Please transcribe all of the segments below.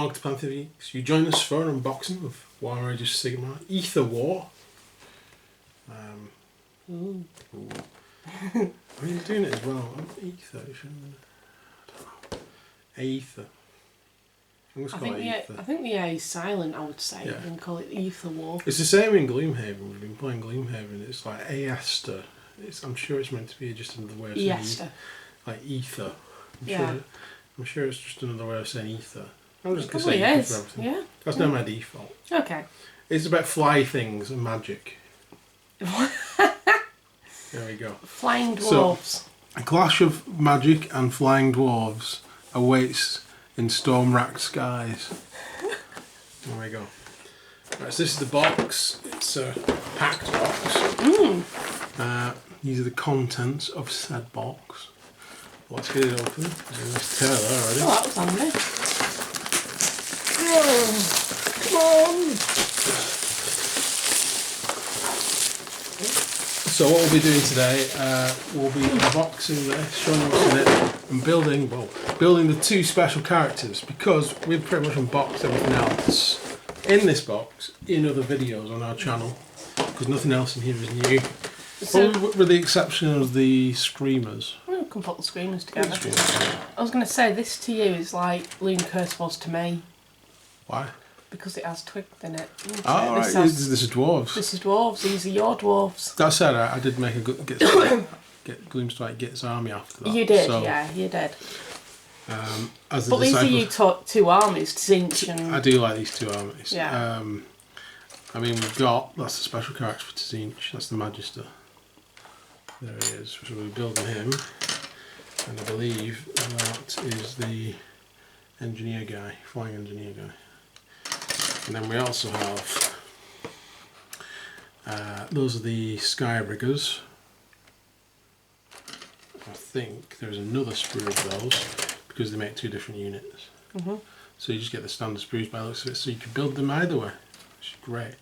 Octopath, you join us for an unboxing of Warhammer Age of Sigmar Aether War. Ooh. I mean, you're doing it as well. Aether, shouldn't I don't know. Aether. I think the A is silent, I would say, yeah. and call it Aether War. It's the same in Gloomhaven. We've been playing Gloomhaven. It's like Aester. I'm sure it's meant to be just another way of saying Aester. Like ether. I'm sure it's just another way of saying ether. I'm just going to say ether for everything. Yeah. That's not my default. Okay. It's about fly things and magic. There we go. Flying dwarves. So, a clash of magic and flying dwarves awaits in storm-racked skies. There we go. Right, so this is the box. It's a packed box. These are the contents of said box. Let's get it open. There's tear there already. Oh, that was handy. Come on! So what we'll be doing today, we'll be unboxing this, showing you what's in it, and building the two special characters, because we've pretty much unboxed everything else in this box in other videos on our channel, because nothing else in here is new. So, probably with the exception of the Screamers. We can put the Screamers together. I was going to say, this to you is like Loon Curse was to me. Why? Because it has twigs in it. Oh, right, this is dwarves. This is dwarves, these are your dwarves. That said, I did make a good get Gloomstrike Git's army after that. You did, so, yeah, you did. As but these are you two armies, Tzinch and... I do like these two armies. Yeah. I mean, that's the special character for Tzinch, that's the Magister. There he is, so we're building him. And I believe that is the engineer guy, flying engineer guy. And then we also have, those are the Skyriggers. I think there's another sprue of those, because they make two different units. So you just get the standard sprues by the looks of it, so you can build them either way, which is great.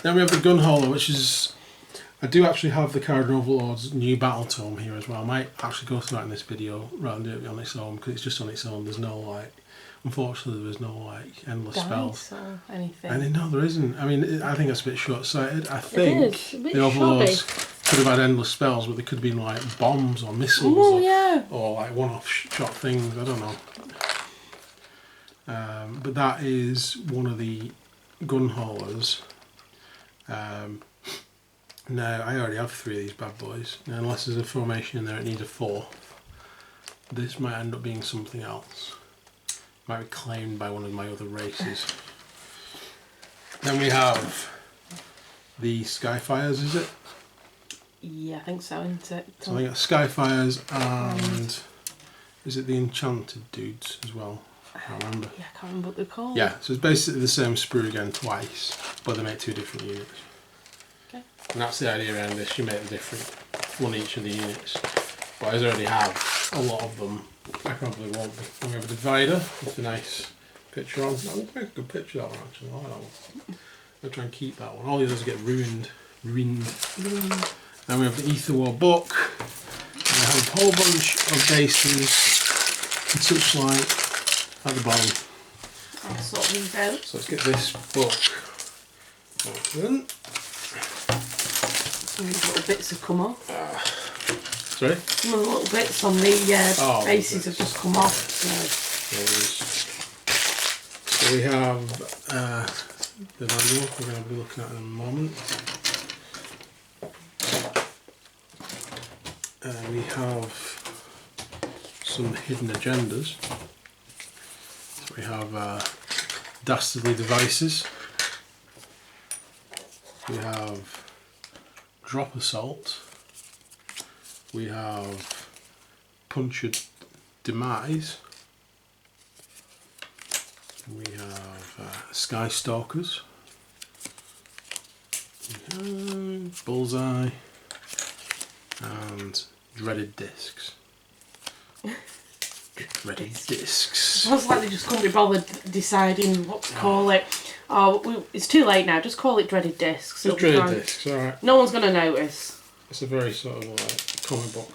Then we have the Gunhauler, which is, I do actually have the Card Overlord's new battle tome here as well. I might actually go through that in this video rather than do it on its own, because it's just on its own. There's no like, unfortunately there's no like endless spells. Or anything. And no, there isn't. I mean, I think that's a bit short-sighted. I think the Overlords could have had endless spells, but they could have been like bombs or missiles or like one-off shot things. I don't know. But that is one of the gun haulers. Now, I already have 3 of these bad boys. Now, unless there's a formation in there, it needs a 4th. This might end up being something else. Might be claimed by one of my other races. Then we have the Skyfires, is it? Yeah, I think so, isn't it? So I got Skyfires and is it the Enchanted dudes as well? I can't remember. Yeah, I can't remember what they're called. Yeah, so it's basically the same sprue again twice, but they make 2 different units. Okay. And that's the idea around this, you make the different one each of the units. But as I already have a lot of them, I probably won't be. And we have a divider with a nice picture on. I'll make a good picture of that one actually. I like that one. I'll try and keep that one. All the others get ruined. Then we have the Aether War book. And we have a whole bunch of bases and such like at the bottom. I'll sort these out. So let's get this book open. Some of these little bits have come off. Sorry? Some of the little bits on the bases have just come off. So we have the manual we're going to be looking at in a moment. We have some hidden agendas. So we have Dastardly Devices. We have Drop Assault. We have Punctured Demise. We have Sky Stalkers. We have Bullseye. And Dreaded Discs. Dreaded Discs. It was like they just couldn't be bothered deciding what to call it. Oh, it's too late now, just call it Dreaded Discs. Just Dreaded Discs, alright. No one's going to notice. It's a very sort of like comic book.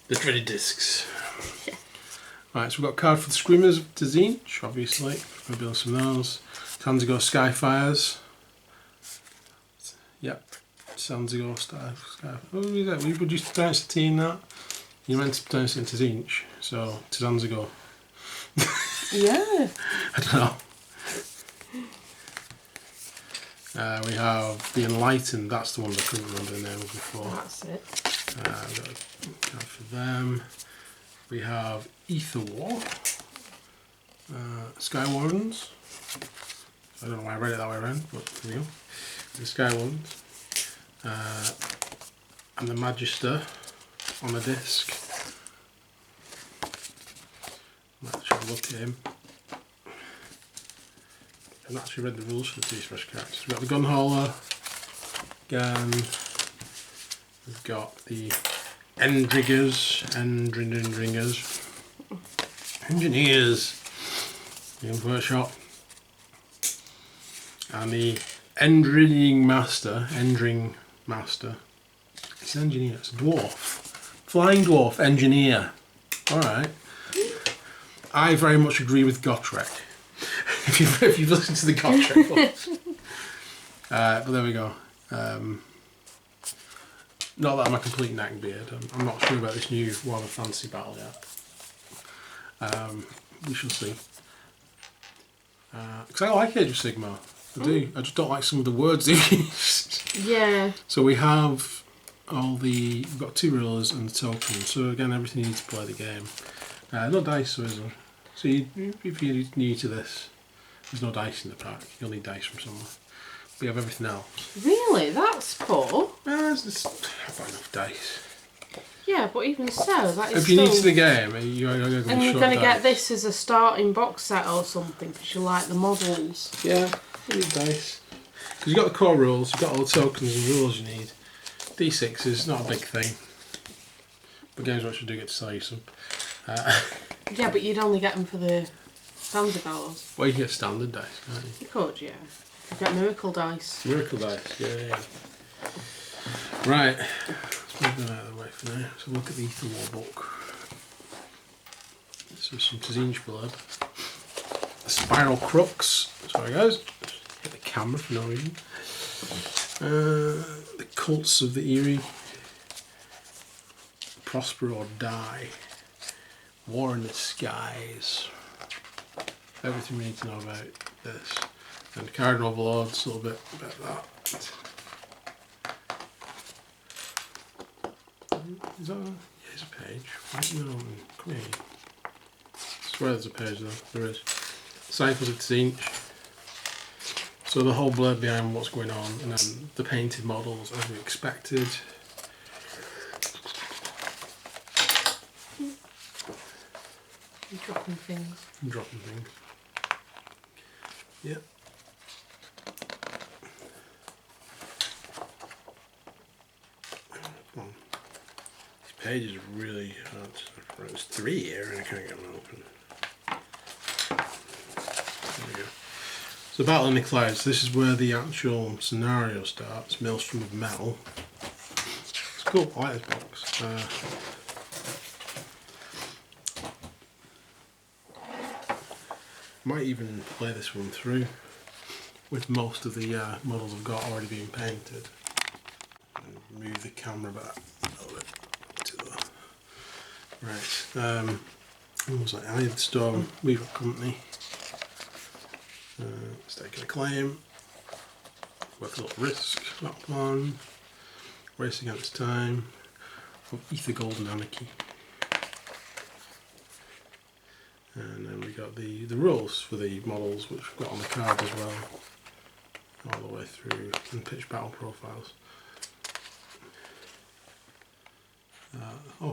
The Dreaded Discs. Yeah. Right, so we've got a card for the Screamers of Tzinch, obviously. We'll build some of those. Tanzigo Skyfires. Yep. Tanzigo Skyfires. Oh, is that? Would you pronounce the T in that? You meant to pronounce it in Tzinch, so Tanzigo. Yeah. I don't know. We have the Enlightened, that's the one that I couldn't remember the name of before. That's it. We've got a card for them. We have Aether War. Sky Wardens. I don't know why I read it that way around, but there we go. The Sky Wardens. And the Magister on a disc. Let's have a look at him. I've not actually read the rules for the two special characters. We've got the Gun Hauler. Again. We've got the Engineers. The Workshop. And the Endring Master. It's an engineer, it's a dwarf. Flying Dwarf Engineer. Alright. I very much agree with Gotrek. if you've listened to the Gotrek ones. But there we go. Not that I'm a complete neckbeard. I'm not sure about this new Warhammer Fantasy battle yet. We shall see. Because I like Age of Sigmar. I do. I just don't like some of the words they've used. Yeah. So we have we've got 2 rulers and the token. So again, everything you need to play the game. No dice, so is there? So if you're new to this, there's no dice in the pack. You'll need dice from somewhere. We have everything else. Really? That's poor. I've got enough dice. Yeah, but even so, that is If you're new to the game, you're going to and you're going to get this as a starting box set or something because you like the models. Yeah, you need dice. Because you've got the core rules, you've got all the tokens and rules you need. D6 is not a big thing. But Games Workshop do get to sell you some. Yeah, but you'd only get them for the fancy battles. Well, you can get standard dice, can't you? You could, yeah. You've got miracle dice. Miracle dice, yeah. Right, let's move them out of the way for now. So look at the Aether War book. This is some Tzinch blood. The Spiral Crux. Sorry guys, hit the camera for no reason. The Cults of the Eerie. Prosper or Die. War in the Skies. Everything we need to know about this. And Cardinal Overlords, a little bit about that. Is that yeah, there's a page. Why isn't it open? Come here. I swear there's a page though. There is. Cycles of Tzinch. So the whole blurb behind what's going on, and then the painted models as we expected. You're dropping things. I'm dropping things. Yep. Come on. These pages are really hard. There's 3 here and I can't get them open. There we go. So Battle in the Clouds, this is where the actual scenario starts. Maelstrom of Metal. It's cool, I like this box. Might even play this one through with most of the models I've got already being painted. And move the camera back a little bit to the right. What was that? Iron Storm, Weaver Company. Staking a Claim. Work a little Risk. That one. Race Against Time. Aether Golden Anarchy. And then we got the rules for the models, which we've got on the card as well, all the way through, and pitch battle profiles.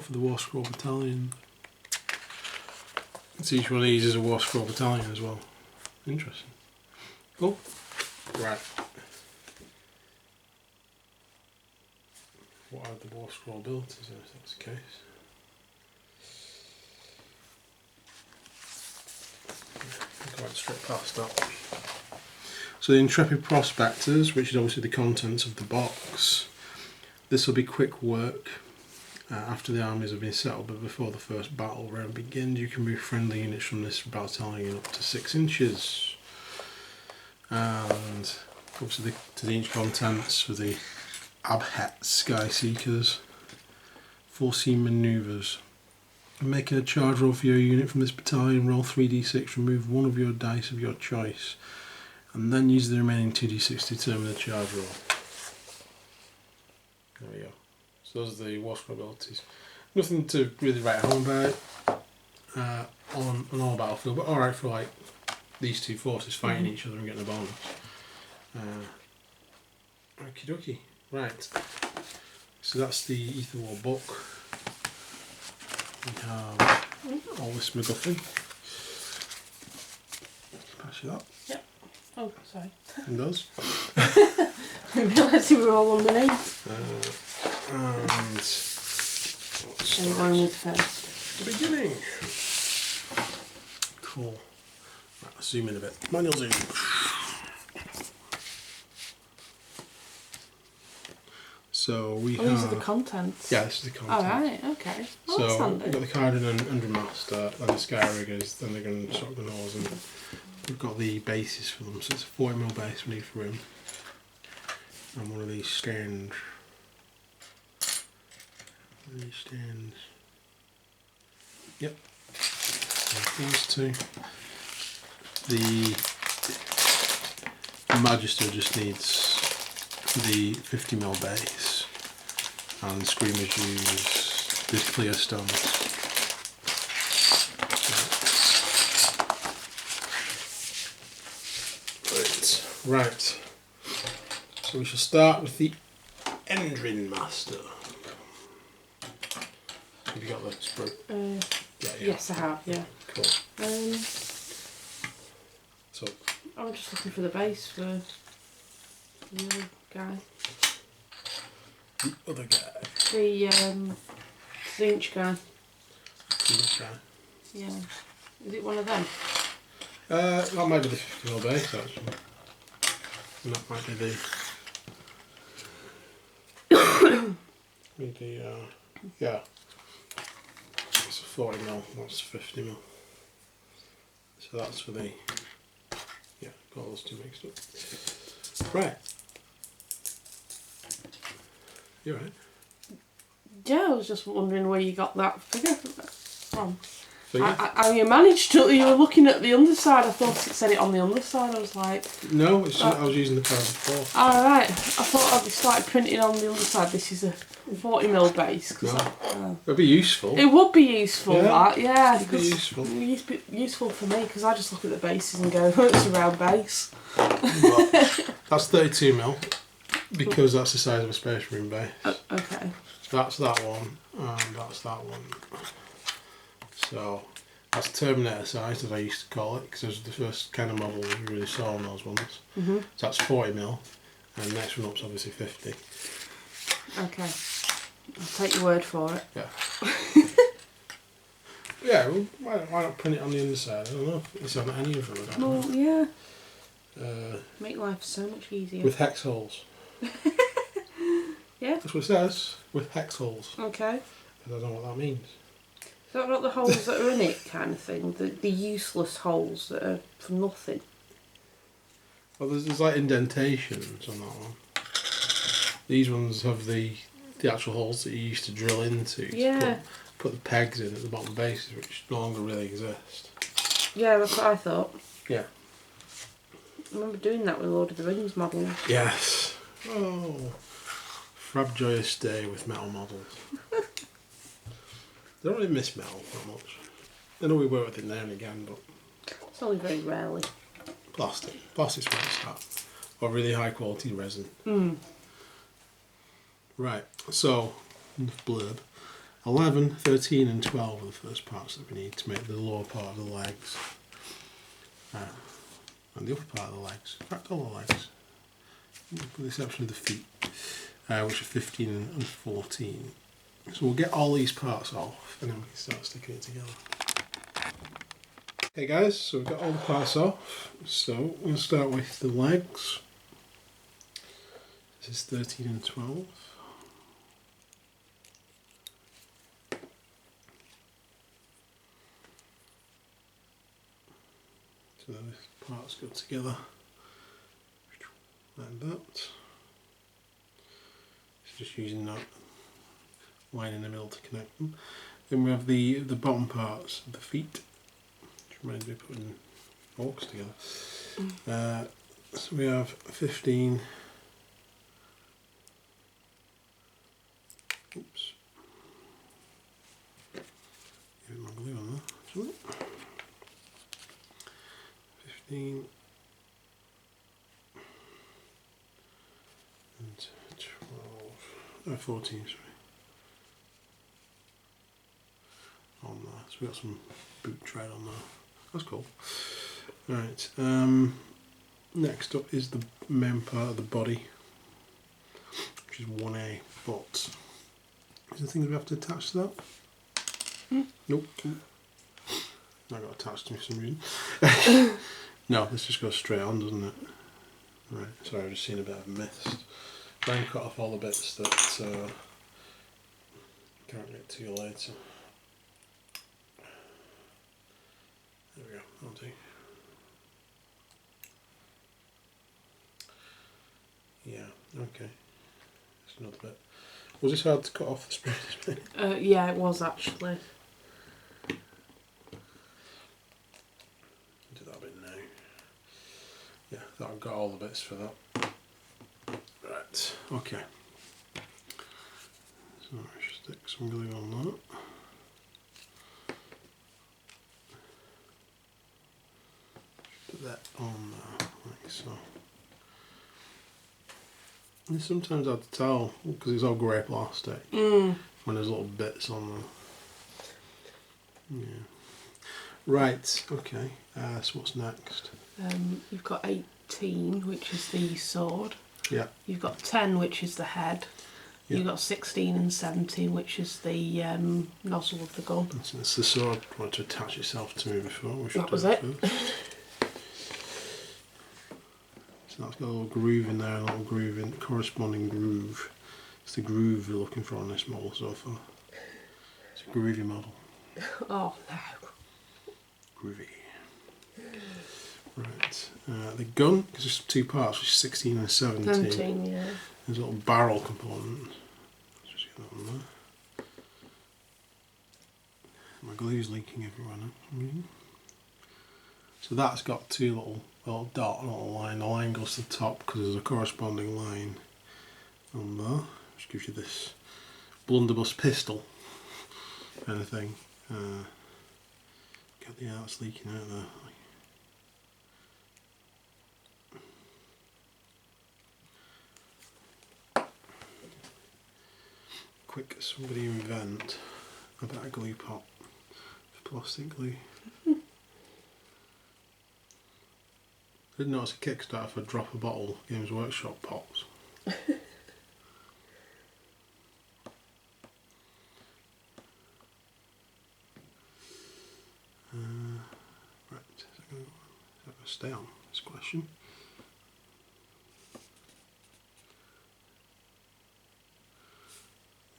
For the War Scroll Battalion. So each one of these is a War Scroll Battalion as well. Interesting. Cool. Right. What are the War Scroll abilities if that's the case? Go right straight past that. So the Intrepid Prospectors, which is obviously the contents of the box. This will be quick work. After the armies have been settled, but before the first battle round begins, you can move friendly units from this battalion up to 6 inches. And obviously to the inch contents for the Abhet Sky Seekers. Foreseen manoeuvres. Making a charge roll for your unit from this battalion, roll 3d6, remove one of your dice of your choice, and then use the remaining 2d6 to determine the charge roll. There we go. So those are the war scroll abilities. Nothing to really write home about on all battlefield, but alright for like these two forces fighting each other and getting a bonus. Okie dokie. Right. So that's the Aether War book. We have all this MacGuffin. Pass you that. Yep. Oh, sorry. And those. I realised we were all underneath. And And one with first. the beginning. Cool. Right, let's zoom in a bit. Manual zoom. So we have. These are the contents. Yeah, this is the content. Alright, okay. Well, that's So handy. we've got the Cardin and Master, and the Sky Riggers, then they're going to shotgun oars, and we've got the bases for them. So it's a 40mm base we need for him, and one of these stands. One of these stands. Yep. And these two. The Magister just needs the 50mm base, and the Screamers use the clear stones. Right. So we shall start with the Endrin Master. Have you got the sprue? Yeah. Yes, I have, yeah. Cool. So I'm just looking for the base for the other guy. the other guy. The inch guy. The other guy. Yeah. Is it one of them? That might be the 50mm base actually. And that might be the yeah. It's a 40mm, that's 50mm. So that's for the got those two mixed up. Right. You alright? Yeah, I was just wondering where you got that figure from. Figure? How you managed to, you were looking at the underside, I thought it said it on the underside, I was like... No, it's I was using the card before. Alright, I thought I'd started printing on the underside, this is a 40mm base. No. It'd be useful. It would be useful, that, yeah. It'd be useful. It'd be useful for me, because I just look at the bases and go, oh, it's a round base. But that's 32mm, because that's the size of a Space Marine base. Okay. So that's that one, and that's that one. So that's Terminator size, as I used to call it, because it was the first kind of model we really saw on those ones. So that's 40mm, and the next one up's obviously 50. Okay. I'll take your word for it. Yeah. Yeah, well, why not print it on the underside? I don't know if it's on any of them. I don't know. Yeah. Uh, Make life so much easier. with hex holes. Yeah. That's what it says, with hex holes. Okay. I don't know what that means. Is that not the holes that are in it kind of thing? The useless holes that are for nothing? Well, there's like indentations on that one. These ones have the actual holes that you used to drill into to put the pegs in at the bottom bases, which no longer really exist. Yeah, that's what I thought. Yeah. I remember doing that with Lord of the Rings models. Yes. Oh. Frab joyous day with metal models. I don't really miss metal that much. I know we work with it now and again, but... It's only very rarely. Plastic. Plastic's where it's at. Or really high quality resin. Right, so, blurb. 11, 13 and 12 are the first parts that we need to make the lower part of the legs. And the upper part of the legs. In fact, all the legs. With the exception of the feet, which are 15 and 14. So we'll get all these parts off and then we can start sticking it together. Okay guys, so we've got all the parts off. So we'll start with the legs. This is 13 and 12. So the parts go together like that. So just using that line in the middle to connect them. Then we have the bottom parts, the feet, which reminds me of putting orcs together. So we have 15. Oops. Give my glue on there, actually. 15 and 12, 14, sorry. On there, so we've got some boot tread on there. That's cool. Right, next up is the main part of the body, which is 1A, but is there things we have to attach to that? Nope. That got attached to me for some reason. No, this just goes straight on, doesn't it? Right, sorry, I've just seen a bit of mist. Try and cut off all the bits that can't get to you later. There we go, that'll do. Yeah, okay. That's another bit. Was this hard to cut off the spruce? Yeah, it was actually. Do that bit now. Yeah, that I've got all the bits for that. Right, okay. So I should stick some glue on that. Put that on there, like so. And sometimes hard to tell because it's all grey plastic when there's little bits on there. Yeah. Right, okay. So what's next? You've got 18, which is the sword. Yeah. You've got 10, which is the head. Yeah. You've got 16 and 17, which is the nozzle of the gun. It's the sword wanted to attach itself to me before. We should That was do it. First. So that's got a little groove in there, a little groove in corresponding groove. It's the groove we're looking for on this model so far. It's a groovy model. Oh no. Groovy. Right. The gun, because there's two parts, which is 16 and 17. 17, yeah. There's a little barrel component. Let's just get that on there. My glue's leaking everywhere now. So that's got two little dot and a little line. The line goes to the top because there's a corresponding line on there, which gives you this blunderbuss pistol kind of thing. Got the out's leaking out there. Quick, somebody invent a better glue pot for plastic glue. I didn't notice a Kickstarter for Drop a Bottle Games Workshop pots. Right, is that going to stay on this question?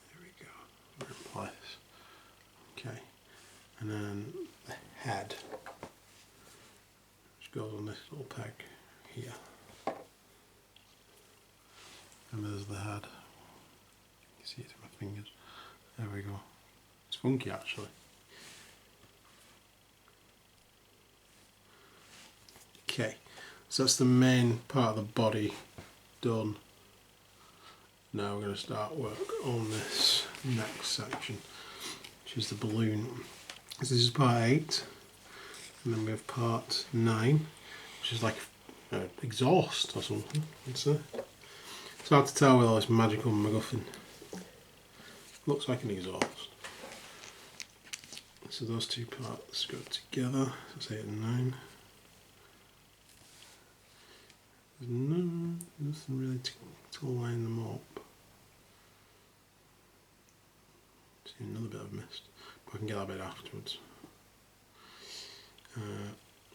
There we go, we're in place. Okay, and then the head. Goes on this little peg here. And there's the head. You can see it through my fingers. There we go. It's funky actually. Okay, so that's the main part of the body done. Now we're going to start work on this next section, which is the balloon. So this is part 8. And then we have part 9, which is like exhaust or something. It's hard to tell with all this magical MacGuffin. Looks like an exhaust. So those two parts go together. So it's 8 and 9. There's nothing really to line them up. See another bit of mist, but I can get that bit afterwards.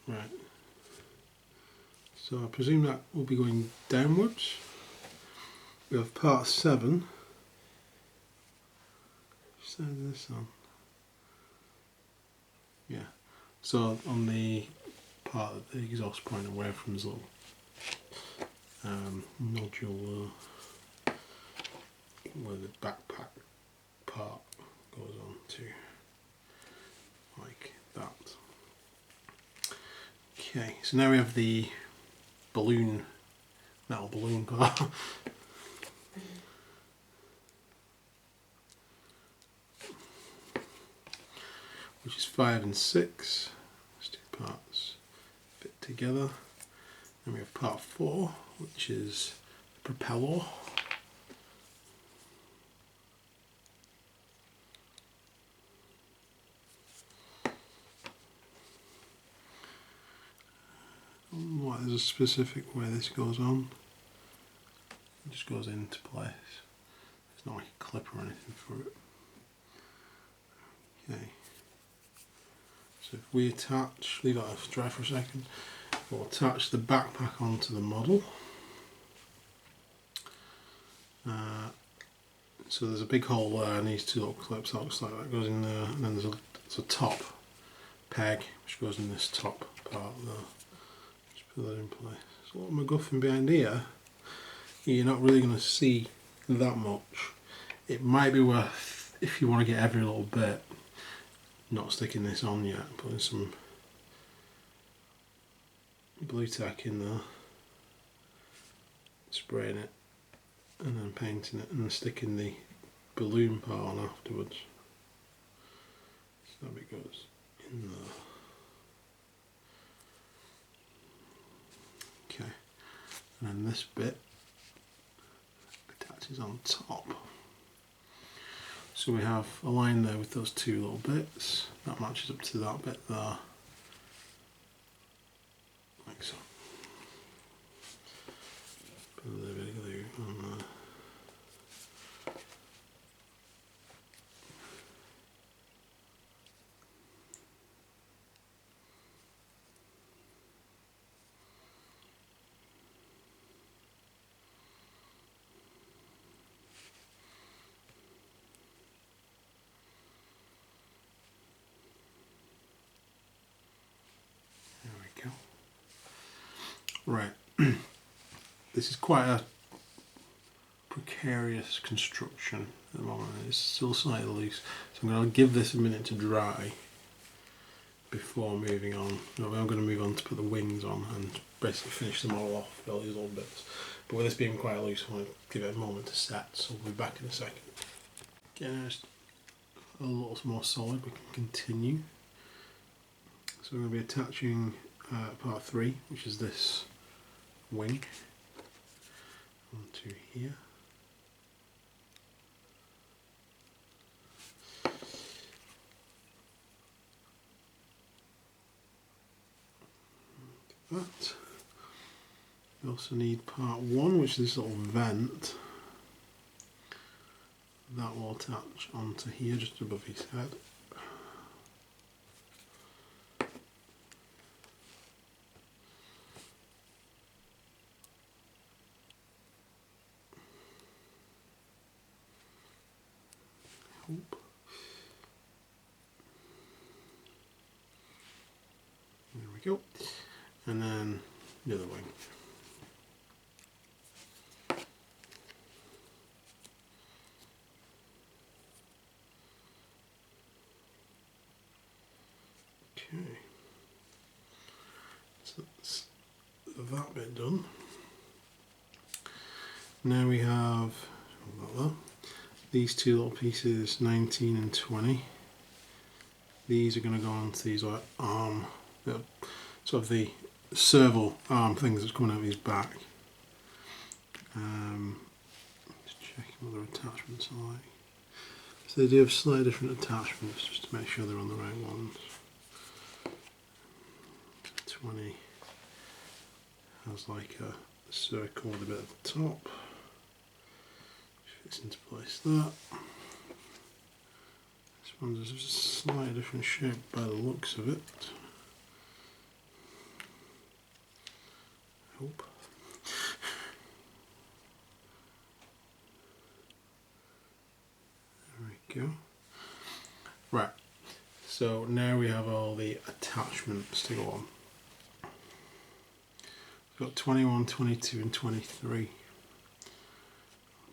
Right, so I presume that will be going downwards. We have part 7. Which side is this on? Yeah, so on the part of the exhaust point away from this little nodule where the backpack part goes on to, like that. Okay, so now we have the balloon, metal balloon part. Which is 5 and 6. Those two parts fit together. Then we have part 4, which is the propeller. There's a specific way this goes on. It just goes into place. It's not like a clip or anything for it. Okay. So if we attach, leave that dry for a second, we'll attach the backpack onto the model. So there's a big hole there and these two little clips, that looks like that goes in there, and then there's a top peg which goes in this top part there. Just put that in place. There's a lot of MacGuffin behind here. You're not really going to see that much. It might be worth, if you want to get every little bit, not sticking this on yet, putting some blue tack in there, spraying it, and then painting it, and then sticking the balloon part on afterwards. So that bit goes in there. Okay, and then this bit attaches on top. So we have a line there with those two little bits, that matches up to that bit there, like so. Put a little bit of glue on there. Right, this is quite a precarious construction at the moment. It's still slightly loose, so I'm going to give this a minute to dry before moving on. I'm going to move on to put the wings on and basically finish them all off with all these little bits. But with this being quite loose, I want to give it a moment to set, so we'll be back in a second. Okay, now it's a little more solid, we can continue. So we're going to be attaching part 3, which is this wing, onto here. Like that. We also need part 1, which is this little vent. That will attach onto here, just above his head. There we go. And then the other wing. Okay. So that's that bit done. Now we have these two little pieces, 19 and 20. These are going to go onto these like arm, sort of the serval arm things that's coming out of his back. Just checking what their attachments are like. So they do have slightly different attachments just to make sure they're on the right ones. 20 has like a circle with a bit at the top. Fits into place there. This one's a slightly different shape by the looks of it. I hope. There we go. Right, so now we have all the attachments to go on. got 21, 22 and 23.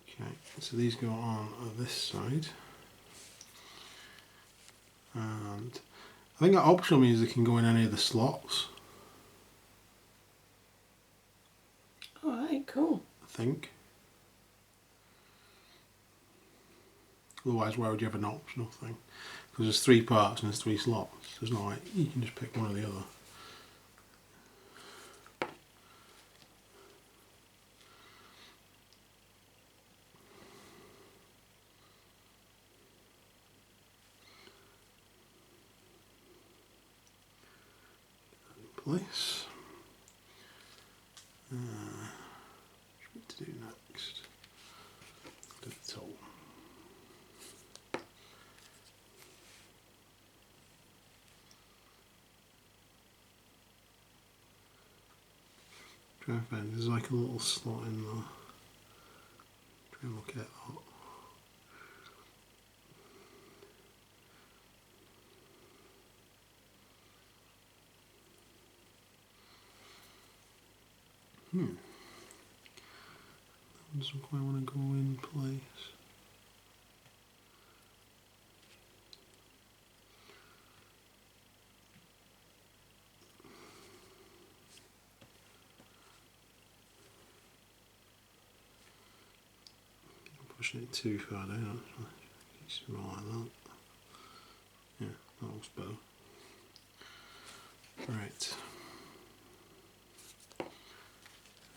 Okay, so these go on this side. And I think that optional means they can go in any of the slots. Alright, cool. I think. Otherwise, why would you have an optional thing? Because there's 3 parts and there's 3 slots. There's not like you can just pick one or the other. Place. What to do next? Do the top. Try and find there's like a little slot in there. Try and look at that. That doesn't quite want to go in place. I'm pushing it too far down actually. It's more like that. Yeah, that looks better. Right.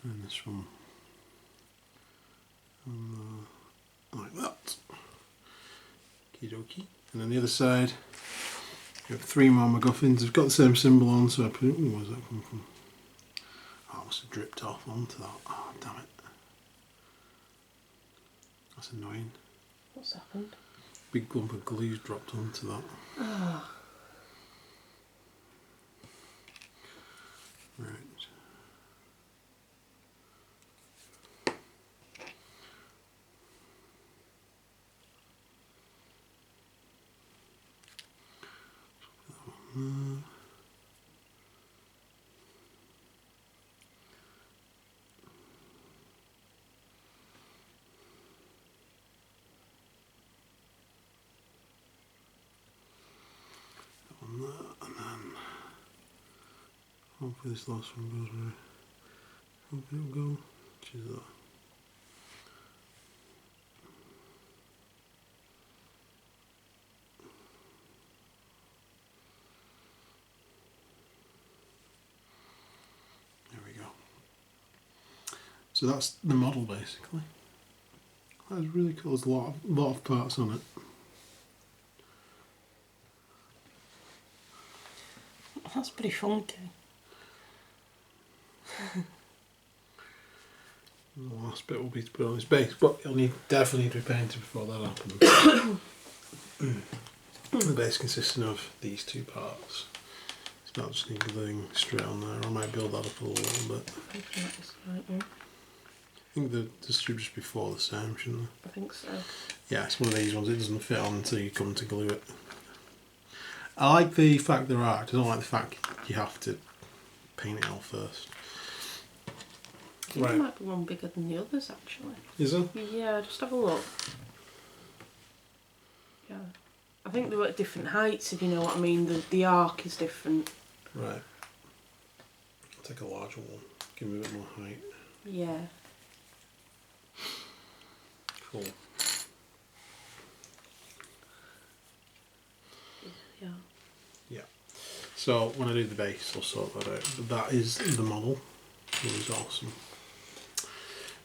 And this one. Like that. Okie dokie. And on the other side, you have 3 more MacGuffins. They've got the same symbol on, so I put it. Where's that come from? Oh, it must have dripped off onto that. Oh, damn it. That's annoying. What's happened? Big lump of glue's dropped onto that. Oh. Right. On that, and then hopefully this last one goes right. Hopefully it'll go. Which is that. There we go. So that's the model basically. That's really cool. There's a lot of parts on it. That's pretty funky. The last bit will be to put on his base, but it'll definitely need to be painted before that happens. The base consisting of these 2 parts. It's not just gluing straight on there. I might build that up a little bit. I think the tube just before the same, shouldn't I think so. Yeah, it's one of these ones. It doesn't fit on until you come to glue it. I like the fact there are. I don't like the fact you have to paint it all first. I think there might be one bigger than the others actually. Is there? Yeah, just have a look. Yeah. I think they were at different heights, if you know what I mean. The arc is different. Right. I'll take a larger one. Give me a bit more height. Yeah. Cool. Yeah. Yeah. So when I do the base, I'll sort that out. But that is the model. It was awesome.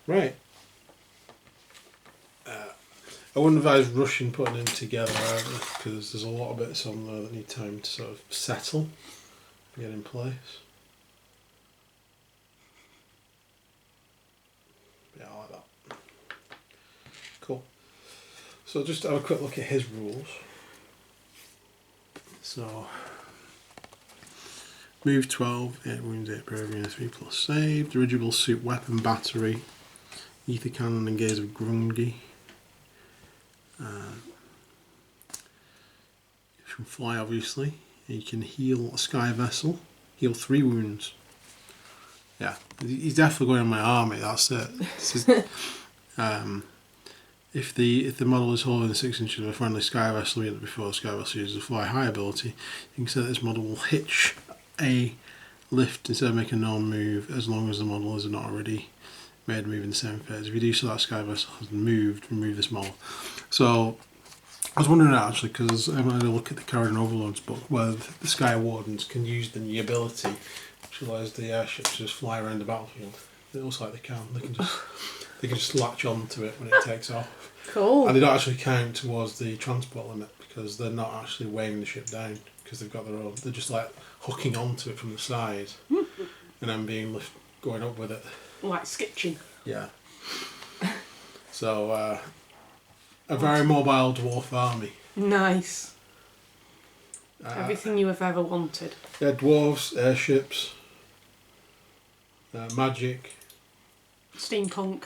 Right. I wouldn't advise rushing putting them together either, because there's a lot of bits on there that need time to sort of settle and get in place. Yeah, I like that. Cool. So just have a quick look at his rules. So, move 12, 8 wounds, 8 bravery, and 3 plus save. Dirigible suit, weapon, battery, ether cannon, and gaze of Grungy. You can fly, obviously. You can heal a sky vessel, heal 3 wounds. Yeah, he's definitely going in my army. That's it. If the model is holding 6 inches of a friendly sky vessel unit before the sky vessel uses a fly high ability, you can say that this model will hitch a lift instead of making a normal move as long as the model is not already made a move in the same phase. If you do so that sky vessel has moved, remove this model. So I was wondering actually, because I haven't had a look at the Carrion Overlords book, where the Sky Wardens can use the new ability, which allows the airships to just fly around the battlefield. It looks like they can. They can just latch onto it when it takes off. Cool. And they don't actually count towards the transport limit because they're not actually weighing the ship down because they've got their own. They're just like hooking onto it from the side and then going up with it. Like skitching. Yeah. So a very mobile dwarf army. Nice. Everything you have ever wanted. Yeah, dwarves, airships, magic. Steampunk.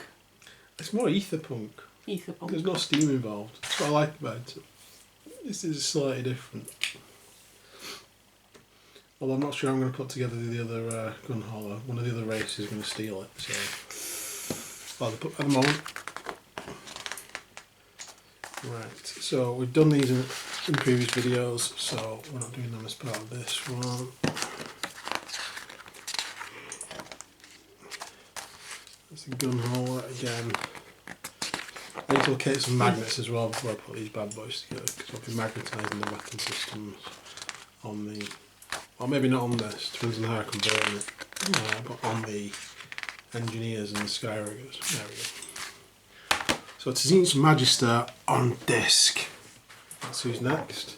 It's more etherpunk. Etherpunk. There's no steam involved. That's what I like about it. This is slightly different. Although I'm not sure I'm going to put together the other gun hauler. One of the other races is going to steal it. So, at the moment. Right. So we've done these in previous videos. So we're not doing them as part of this one. That's the gun hauler again. I need to look at some magnets as well before I put these bad boys together because I'll be magnetising the weapon systems on the, or maybe not on this, depends on how I convert it, but on the engineers and the skyriggers. There we go. So Tzim's Magister on disc. That's who's next.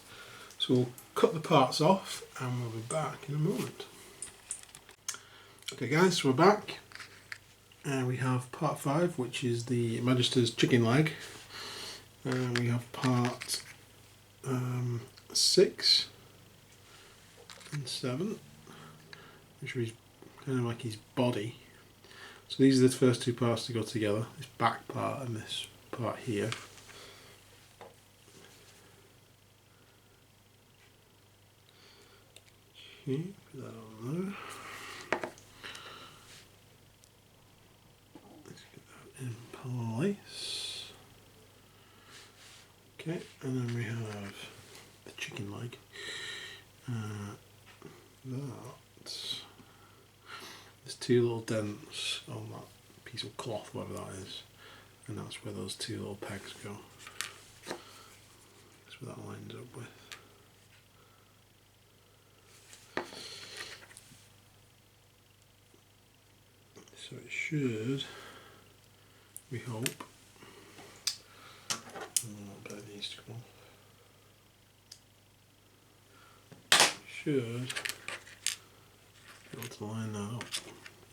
So we'll cut the parts off and we'll be back in a moment. Okay guys, so we're back. We have part 5, which is the Magister's chicken leg. We have part 6 and 7, which is kind of like his body. So these are the first 2 parts to go together, this back part and this part here. Okay, put that on there. In place. Okay, and then we have the chicken leg. There's 2 little dents on that piece of cloth, whatever that is, and that's where those 2 little pegs go. That's what that lines up with. So it should, we hope, a little bit needs to come off. Should be able to line that up,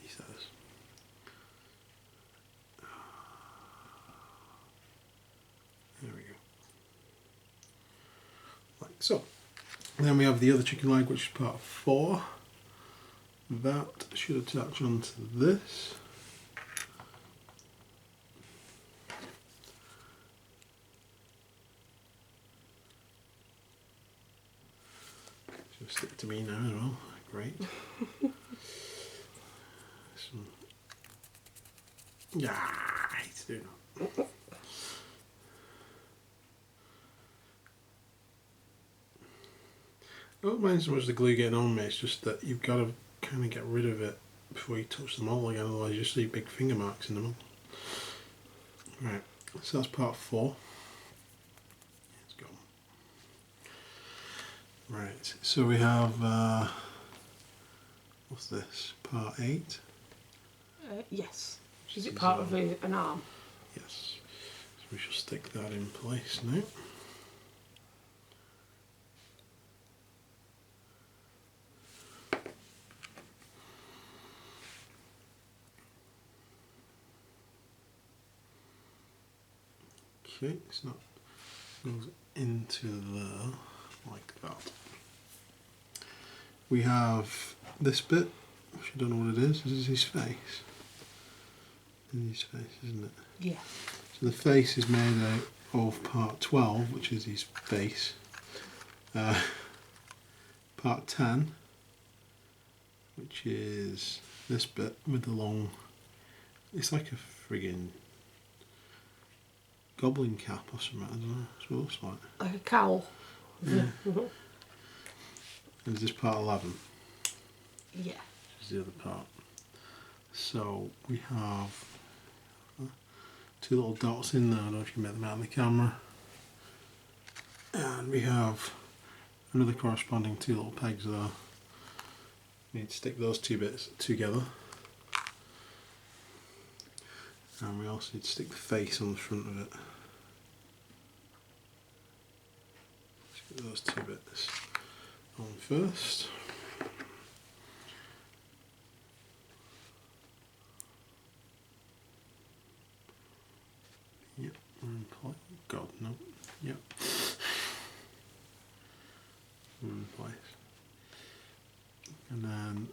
he says. There we go. Like so. And then we have the other chicken leg, which is part 4. That should attach onto this. Just stick to me now as well. Great. Yeah, I hate to do that. I don't mind so much the glue getting on me, it's just that you've got to kind of get rid of it before you touch the model again, otherwise you just see big finger marks in the model. Right, so that's part 4. Let's go. Right, so we have, what's this, part 8? Yes. Is it part of an arm? Yes. So we shall stick that in place now. Okay, it's not goes into there like that. We have this bit, which I don't know what it is. This is his face. His face, isn't it? Yeah. So the face is made out of part 12, which is his face. Part 10, which is this bit with the long, it's like a friggin' goblin cap or something, I don't know, that's what it looks like. Like a cowl. Yeah. Is this part 11? Yeah. This is the other part. So we have 2 little dots in there, I don't know if you can make them out on the camera. And we have another corresponding 2 little pegs there. We need to stick those 2 bits together. And we also need to stick the face on the front of it. Let's get those 2 bits on first. Yep, we're in place. God, no. Yep. We're in place. And then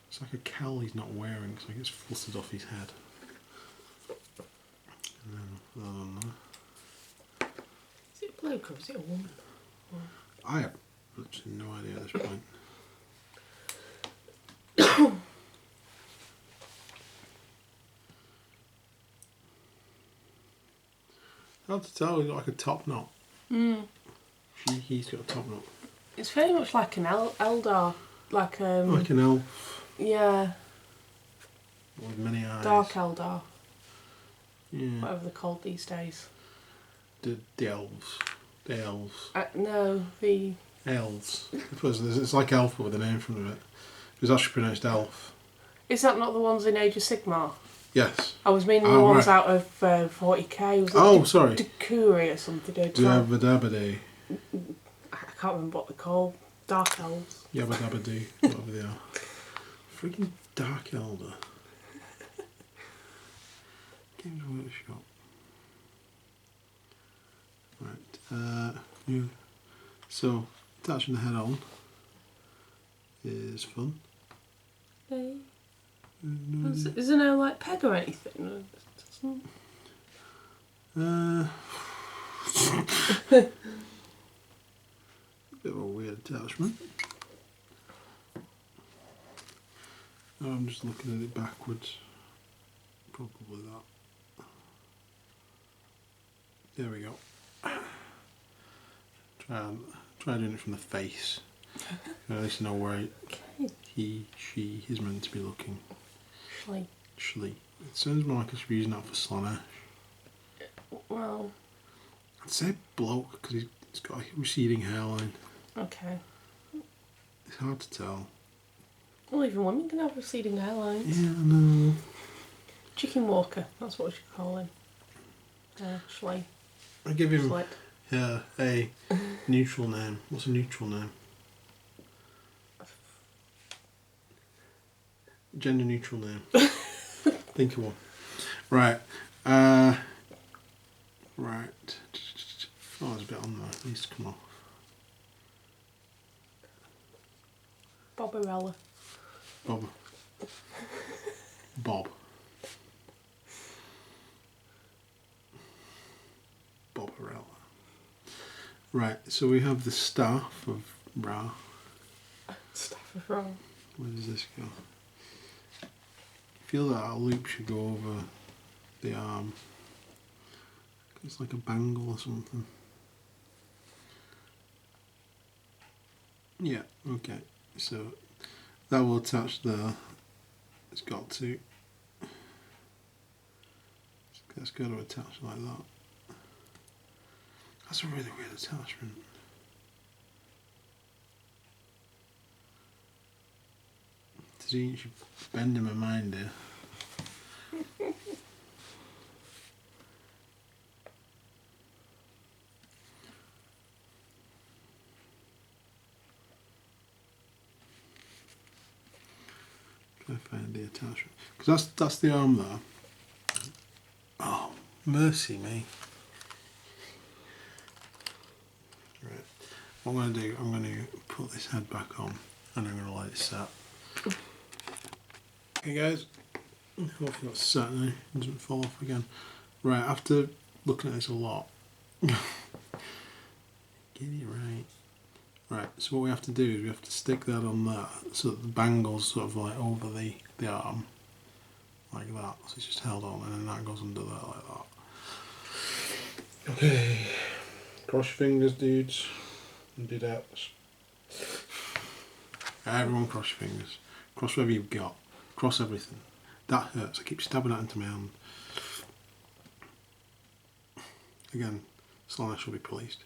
it's like a cowl he's not wearing, so it gets flustered off his head. And then put that on there. Is it a bloke or is it a woman? I have literally no idea at this point. Hard to tell, he's got like a top knot. He's got a top knot. It's very much like an Eldar. Like an elf. Yeah. With many eyes. Dark Eldar. Yeah. Whatever they're called these days. The elves. The elves. No, the... Elves. I suppose it's like elf but with a name in front of it. It was actually pronounced elf. Is that not the ones in Age of Sigmar? Yes. I was meaning the ones out of 40k. Was it sorry. Dakuri or something? Dabba dabba dee. I can't remember what they're called. Dark Elves. Yabba dabba dee. Whatever they are. Freaking Dark Elder. Games Workshop. Right. So, attaching the head on is fun. Hey. Is there no like peg or anything? Bit of a weird attachment. I'm just looking at it backwards. Probably that. There we go. Try doing it from the face. At least know where he, she is meant to be looking. Shlee. It sounds more like it's using that for Slanesh. Well, I'd say bloke because he's got a receding hairline. Okay. It's hard to tell. Well, even women can have receding hairlines. Yeah, I know. Chicken walker, that's what we should call him. Shlee. I give him Slit. A neutral name. What's a neutral name? Gender neutral name. Think of one. Right. Right. Oh, there's a bit on there. It needs to come off. Bobberella. Bob. Bobberella. Right, so we have the staff of Ra. Staff of Ra. Where does this go? I feel that our loop should go over the arm. It's like a bangle or something. Yeah, okay. So that will attach there. It's got to. It's got to attach like that. That's a really weird attachment. Does he should bend in my mind here? Try to find the attachment. Because that's the arm there. Oh, mercy me. Right. What I'm going to do, I'm going to put this head back on and I'm going to let it set. Okay guys, hopefully that's set now, it doesn't fall off again. Right, after looking at this a lot, get it right. Right, so what we have to do is we have to stick that on there so that the bangle's sort of like over the arm, like that. So it's just held on and then that goes under there like that. Okay, cross your fingers, dudes and dudettes. Everyone cross your fingers. Cross whatever you've got. Cross everything. That hurts. I keep stabbing that into my hand. Again, Slanesh will be pleased.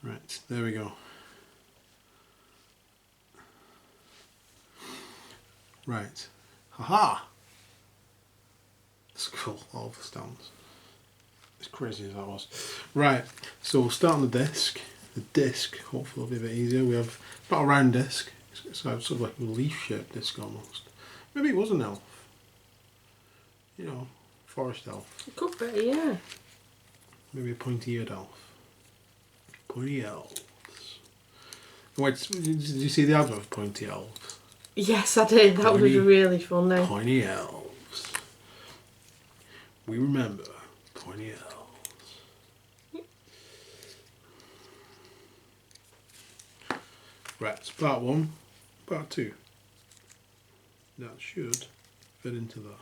Right, there we go. Right. Haha! That's cool, all the stands. As crazy as that was. Right, so we'll start on the disc. The disc, hopefully will be a bit easier. We have about a round disc. It's sort of like a leaf-shaped disc almost. Maybe it was an elf. You know, forest elf. It could be, yeah. Maybe a pointy-eared elf. Pointy elves. Wait, did you see the advert for pointy elves? Yes, I did. That was really funny. Pointy elves. We remember pointy elves. Right, it's part 1, part 2. That should fit into that.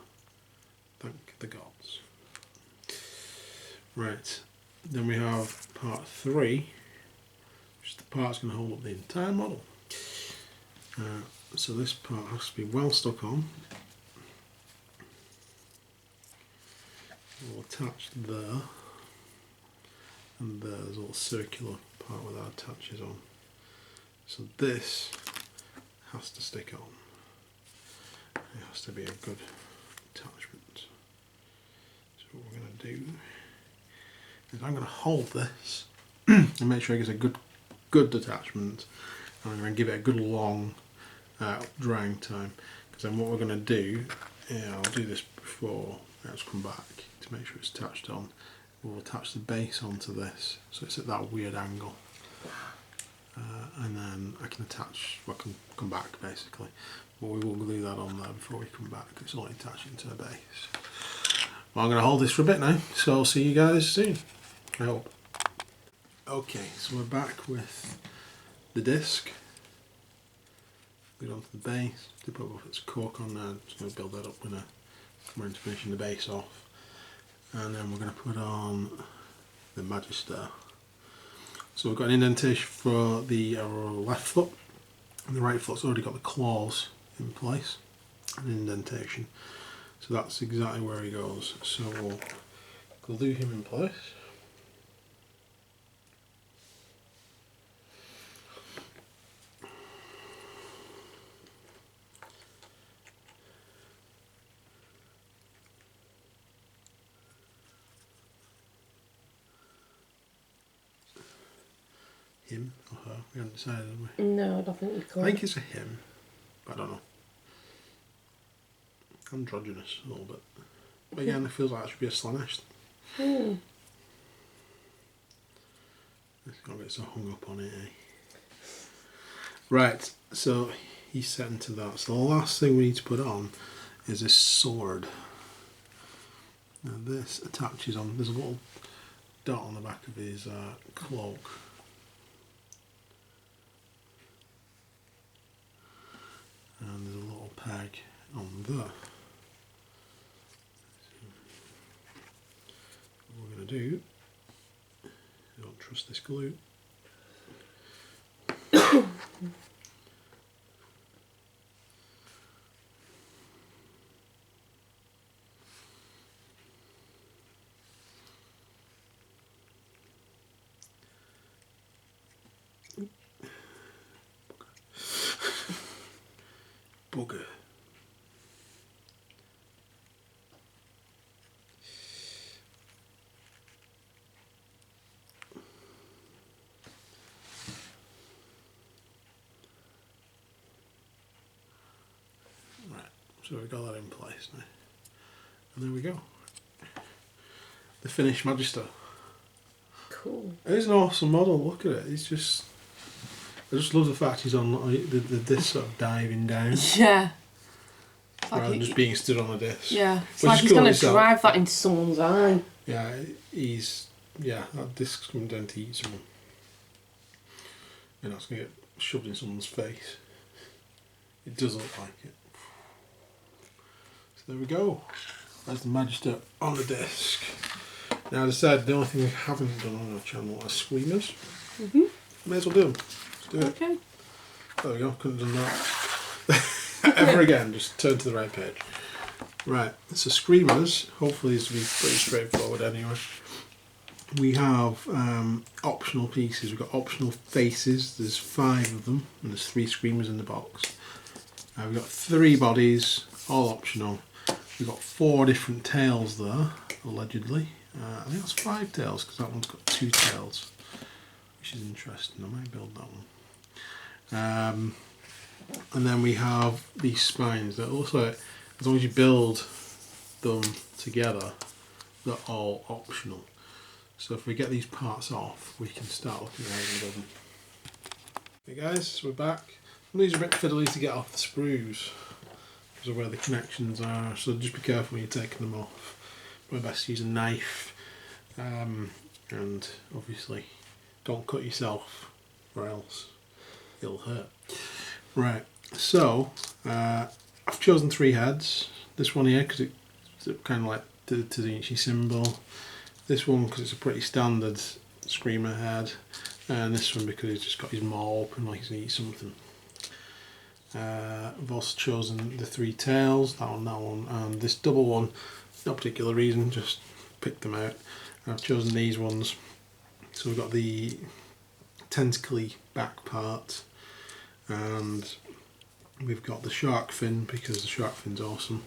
Thank the gods. Right, then we have part 3, which is the part that's going to hold up the entire model. So this part has to be well stuck on. We'll attach there, and there's a little circular part where that attaches on. So this has to stick on. It has to be a good attachment. So what we're going to do is I'm going to hold this and make sure it gets a good attachment, and I'm going to give it a good long drying time, because then what we're going to do, I'll do this before it's come back to make sure it's attached on. We'll attach the base onto this so it's at that weird angle, and then I can come back basically, but we will glue that on there before we come back. It's only attaching to the base. Well, I'm going to hold this for a bit now, so I'll see you guys soon, I hope. Okay, so we're back with the disc. Go onto the base, dip up its cork on there. Just going to build that up with more into finishing the base off, and then we're going to put on the Magister. So we've got an indentation for the left foot, and the right foot's already got the claws in place, an indentation. So that's exactly where he goes. So we'll glue him in place. Him or her, we haven't decided, have we? No, I don't think we could. I think it's a him, but I don't know. Androgynous a little bit. But again, it feels like it should be a Slanesh. It's got to get so hung up on it, eh? Right, so he's set into that. So the last thing we need to put on is this sword. Now this attaches on, there's a little dot on the back of his cloak. And there's a little peg on there. So what we're going to do, I don't trust this glue. Bugger. Right, so we've got that in place now. And there we go. The finished Magister. Cool. It is an awesome model, look at it. It's just, I just love the fact he's on the disc sort of diving down. Yeah. Rather than just being stood on a disc. Yeah. It's Which like is he's cool going in to itself. drive that into someone's eye. Yeah, he's yeah, that disc's coming down to eat someone. And that's going to get shoved in someone's face. It does look like it. So there we go. That's the Magister on the disc. Now I decided the only thing we haven't done on our channel are screamers. May as well do them. Let's do it. Okay. There we go, couldn't have done that. Ever again, just turn to the right page. Right, so screamers, hopefully this will be pretty straightforward anyway. We have optional pieces. We've got optional faces, there's 5 of them, and there's 3 screamers in the box. We've got 3 bodies, all optional. We've got 4 different tails there, allegedly. I think that's 5 tails, because that one's got 2 tails, which is interesting. I might build that one. And then we have these spines that also, as long as you build them together, they're all optional. So if we get these parts off, we can start looking at how we build them. Okay guys, we're back. These are a bit fiddly to get off the sprues because of where the connections are, so just be careful when you're taking them off. Probably best to use a knife, and obviously don't cut yourself or else it'll hurt. Right, so I've chosen 3 heads. This one here because it's kind of like to the Ichi symbol. This one because it's a pretty standard screamer head, and this one because he's just got his maw open like he's going to eat something. I've also chosen the 3 tails, that one, and this double one, no particular reason, just picked them out. And I've chosen these ones. So we've got the tentacly back part, and we've got the shark fin because the shark fin's awesome,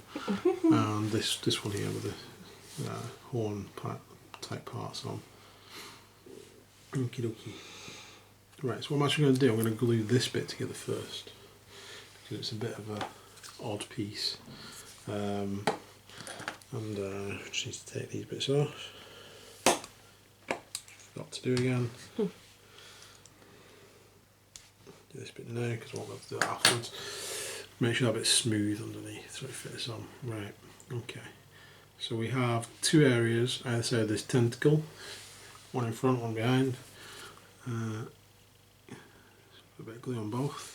and this one here with the horn type parts on. Okie dokie. Right, so what I'm actually going to do, I'm going to glue this bit together first because it's a bit of a odd piece, and just need to take these bits off. Forgot to do again. Do this bit now because I won't be able to do it afterwards. Make sure that bit's smooth underneath so it fits on. Right, okay. So we have 2 areas either side of this tentacle, one in front, one behind. Put a bit of glue on both.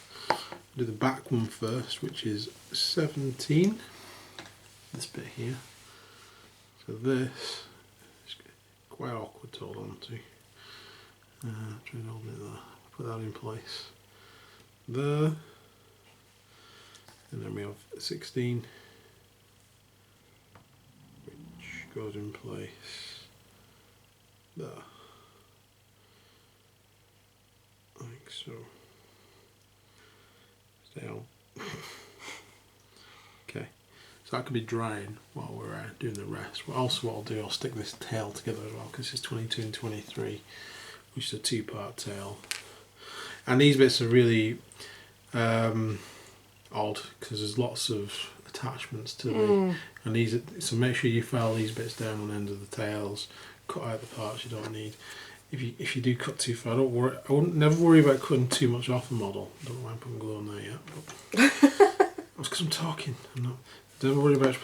Do the back one first, which is 17. This bit here. So this is quite awkward to hold on to. Try and hold it there. Put that in place. There. And then we have 16, which goes in place there. Like so. Stay on. Okay, so that could be drying while we're doing the rest. But also what I'll do, I'll stick this tail together as well because it's 22 and 23, which is a 2-part tail. And these bits are really odd because there's lots of attachments to them, and these so make sure you file these bits down on the end of the tails, cut out the parts you don't need. If you do cut too far, don't worry. I wouldn't never worry about cutting too much off a model. Don't know why I'm putting glue on there yet. But that's because I'm talking. Don't worry about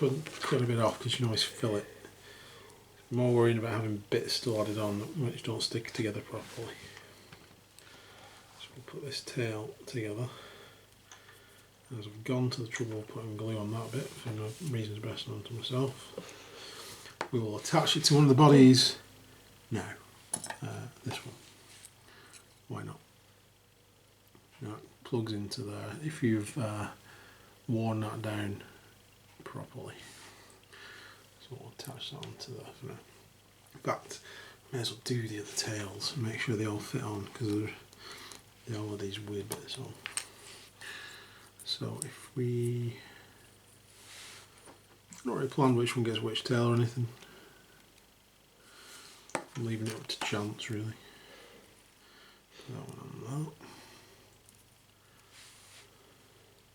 cutting a bit off because you can always fill it. I'm more worried about having bits still added on which don't stick together properly. So we'll put this tail together. As I've gone to the trouble of putting glue on that bit for no reasons best known to myself, we will attach it to one of the bodies now. This one. Why not? Now it plugs into there if you've worn that down properly. So we'll attach that onto there for now. In fact, may as well do the other tails and make sure they all fit on because they all have these weird bits on. So if we... I've not really planned which one gets which tail or anything. I'm leaving it up to chance really. Put that one on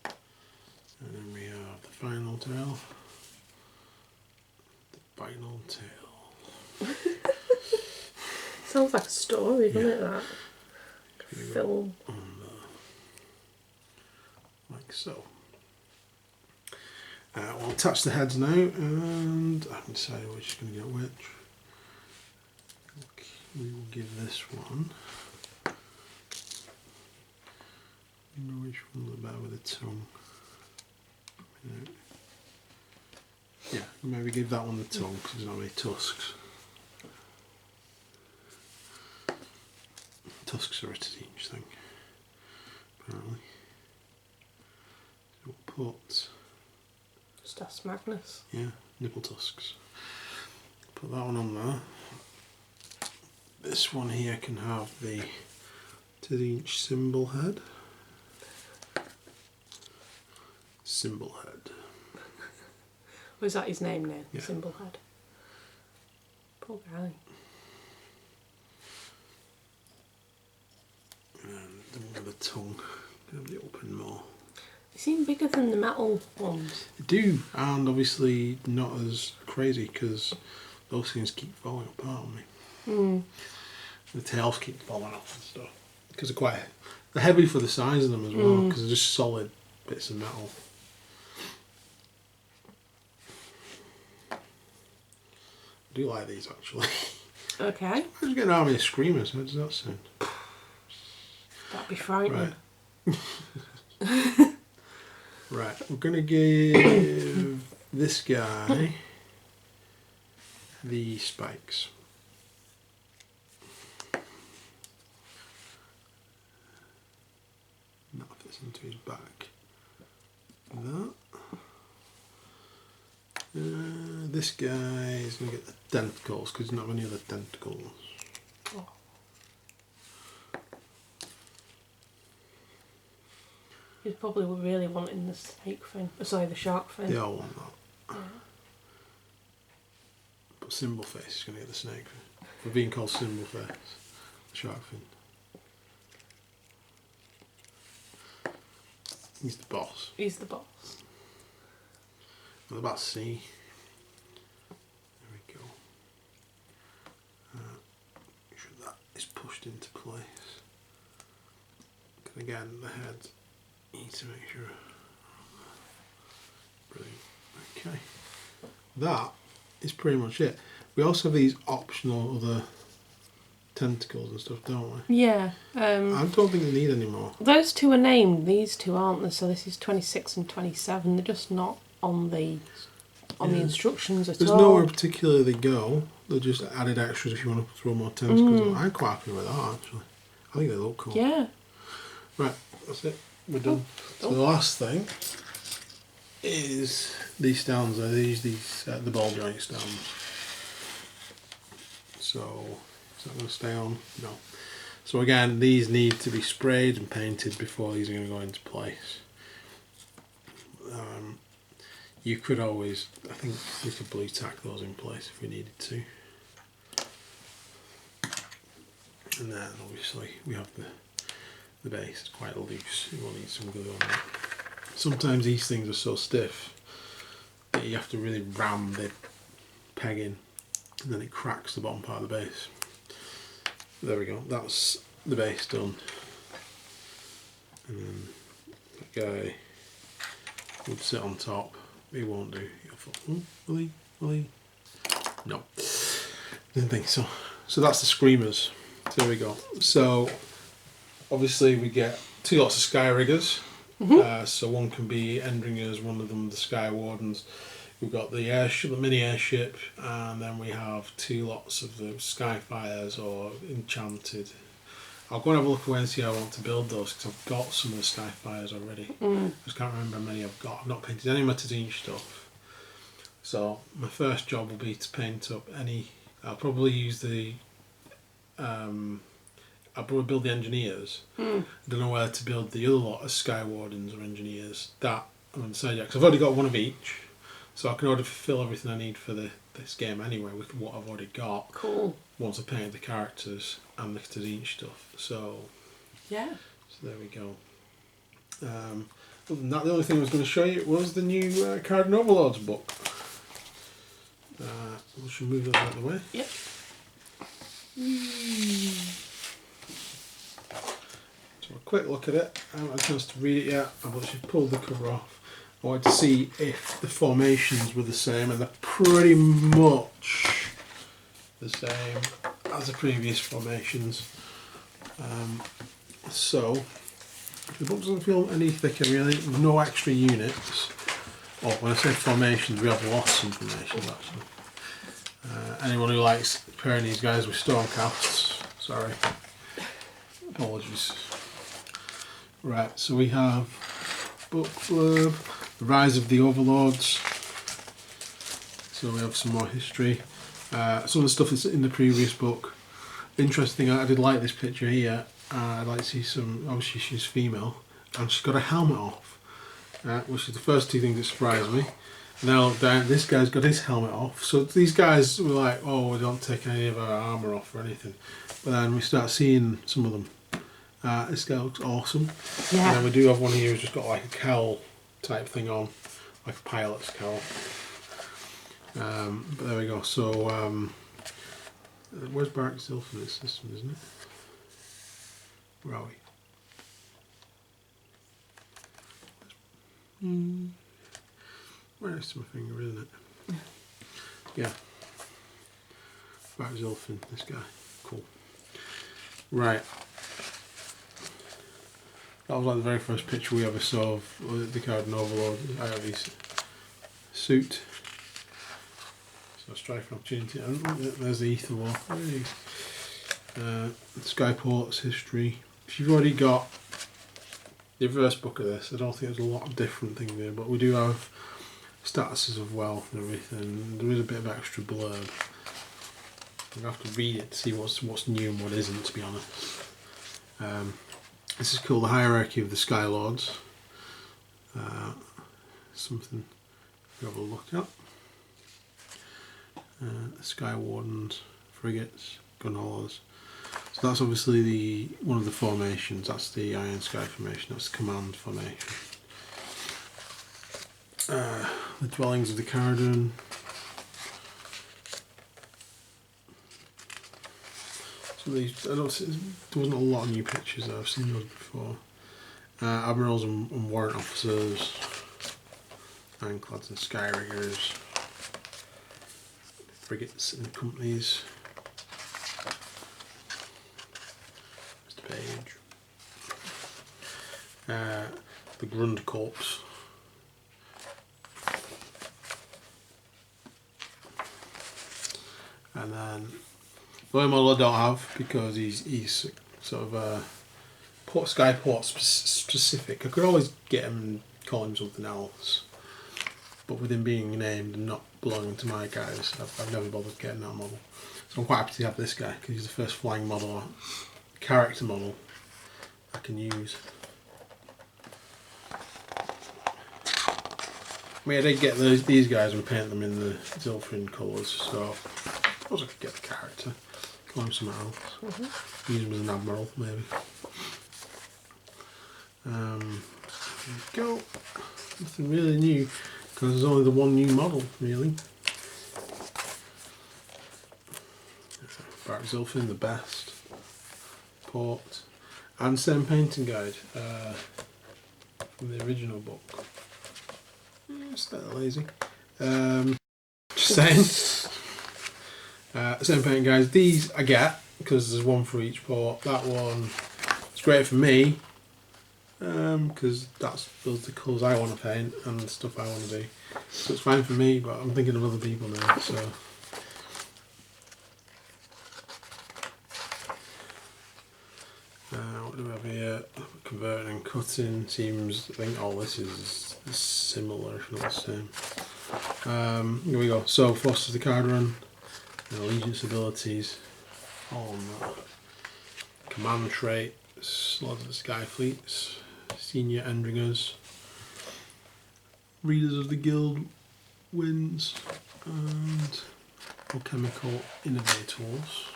that. And then we have the final tail. The final tail. Sounds like a story, doesn't it, that? Film. Like so. We'll attach the heads now and I can decide which is going to get which. we will give this one. I wonder which one was better with the tongue. Yeah, maybe give that one the tongue because there's not many tusks. Tusks are a each thing, apparently. So we'll put. Just ask Magnus. Yeah, nipple tusks. Put that one on there. This one here can have the 2-inch symbol head. Symbol head. Was that his name now? Yeah. Symbol head. Poor guy. And the one with the tongue can be open more. They seem bigger than the metal ones. They do, and obviously not as crazy because those things keep falling apart on me. The tails keep falling off and stuff because they're heavy for the size of them as well because they're just solid bits of metal. I do like these actually. Okay. I was getting an army of screamers. How does that sound? That'd be frightening. Right. Right, we're going to give this guy the spikes. And that fits into his back. That. This guy is going to get the tentacles because he's not many other tentacles. Oh. He's probably really wanting the snake fin. Sorry, the shark fin. They all want that. Yeah. But Symbol Face is going to get the snake fin. For being called Symbol Face, the shark fin. He's the boss. He's the boss. What about C? There we go. Make sure that is pushed into place. And again, the head, you need to make sure. Brilliant. Okay. That is pretty much it. We also have these optional other tentacles and stuff, don't we? Yeah. I don't think they need any more. Those two are named. These two aren't they? So this is 26 and 27. They're just not on the instructions at There's all. nowhere particular they go. They're just added extras if you want to throw more tentacles on. I'm quite happy with that actually. I think they look cool. Yeah. Right, that's it. We're done. So the last thing is these stands. These the ball joint stands. So is that going to stay on? No. So again, these need to be sprayed and painted before these are going to go into place. You could always, I think we could blue tack those in place if we needed to. And then obviously we have the base, it's quite loose, you will need some glue on it. Sometimes these things are so stiff that you have to really ram the peg in and then it cracks the bottom part of the base. There we go, that's the base done. And then that guy would sit on top. He won't do. He'll fall. Will he? Will he? No. Didn't think so. So that's the screamers. So there we go. So obviously we get 2 lots of sky riggers. So one can be Endringers, one of them the Sky Wardens. We've got the airship, the mini airship, and then we have 2 lots of the Skyfires or Enchanted. I'll go and have a look away and see how I want to build those because I've got some of the Skyfires already. I just can't remember how many I've got. I've not painted any of my 2-inch stuff. So my first job will be to paint up any. I'll probably use the. I'll probably build the Engineers. I don't know whether to build the other lot of Sky Wardens or Engineers. That I'm undecided yet because I've already got one of each, so I can already fulfil everything I need for this game anyway with what I've already got. Cool. Once I painted the characters and the 2-inch stuff. So yeah. So there we go. Other than that, the only thing I was going to show you was the new Card and Overlords book. We should move that out of the way. Yep. So a quick look at it. I haven't had a chance to read it yet. I've actually pulled the cover off. I wanted to see if the formations were the same, and they're pretty much the same as the previous formations. So the book doesn't feel any thicker really, no extra units. Oh, when I say formations, we have lots of formations actually. Anyone who likes pairing these guys with Stormcasts, sorry, apologies. Right, so we have book blurb, The Rise of the Overlords. So we have some more history. Some of the stuff that's in the previous book. Interesting, I did like this picture here. I'd like to see some, obviously she's female, and she's got a helmet off, which is the first two things that surprised me. Now this guy's got his helmet off, so these guys were like, oh, we don't take any of our armour off or anything. But then we start seeing some of them. This guy looks awesome. Yeah. And then we do have one here who's just got like a cowl type thing on, like a pilot's cowl. But there we go. So where's Barrack Zilf in this system, isn't it? Where are we? Right next to my finger, isn't it? Yeah. Barrack Zilf, this guy. Cool. Right. That was like the very first picture we ever saw of the Cardinal Overlord. I have his suit. So strike an opportunity. There's the Aether War. Skyport's history. If you've already got the first book of this, I don't think there's a lot of different things there, but we do have statuses of wealth and everything. There is a bit of extra blurb. You have to read it to see what's new and what isn't, to be honest. This is called the Hierarchy of the Sky Lords. Something to have a look at. Sky Wardens, frigates, gun haulers. So that's obviously one of the formations. That's the Iron Sky formation. That's the command formation. The dwellings of the Cardon. So these, there wasn't a lot of new pictures though. I've seen those before. Admirals and warrant officers, ironclads and skyriggers, frigates and companies. Mr. Page. The Grund Corps. And then the only model I don't have because he's sort of Skyport specific. I could always get him and call him something else, but with him being named and not belonging to my guys, I've never bothered getting that model. So I'm quite happy to have this guy because he's the first flying model, character model I can use. I mean, I did get these guys and paint them in the Zilfrin colours, so I suppose I could get the character, call him something else. Use him as an admiral, maybe. There we go. Nothing really new, because there's only the one new model, really. Barrack Zilfin, the best. Port. And same painting guide from the original book. It's a bit lazy. Just saying. Same painting guides. These I get because there's one for each port. That one is great for me because those are the colours I want to paint and the stuff I want to do. So it's fine for me, but I'm thinking of other people now. So what do we have here? Converting and cutting seems. I think all this is similar, if not the same. Here we go. So Forces of the Cardon, allegiance abilities, all on that. Command traits, Lords of the Sky Fleets, Senior Endringers, Readers of the Guild Winds, and Alchemical Innovators.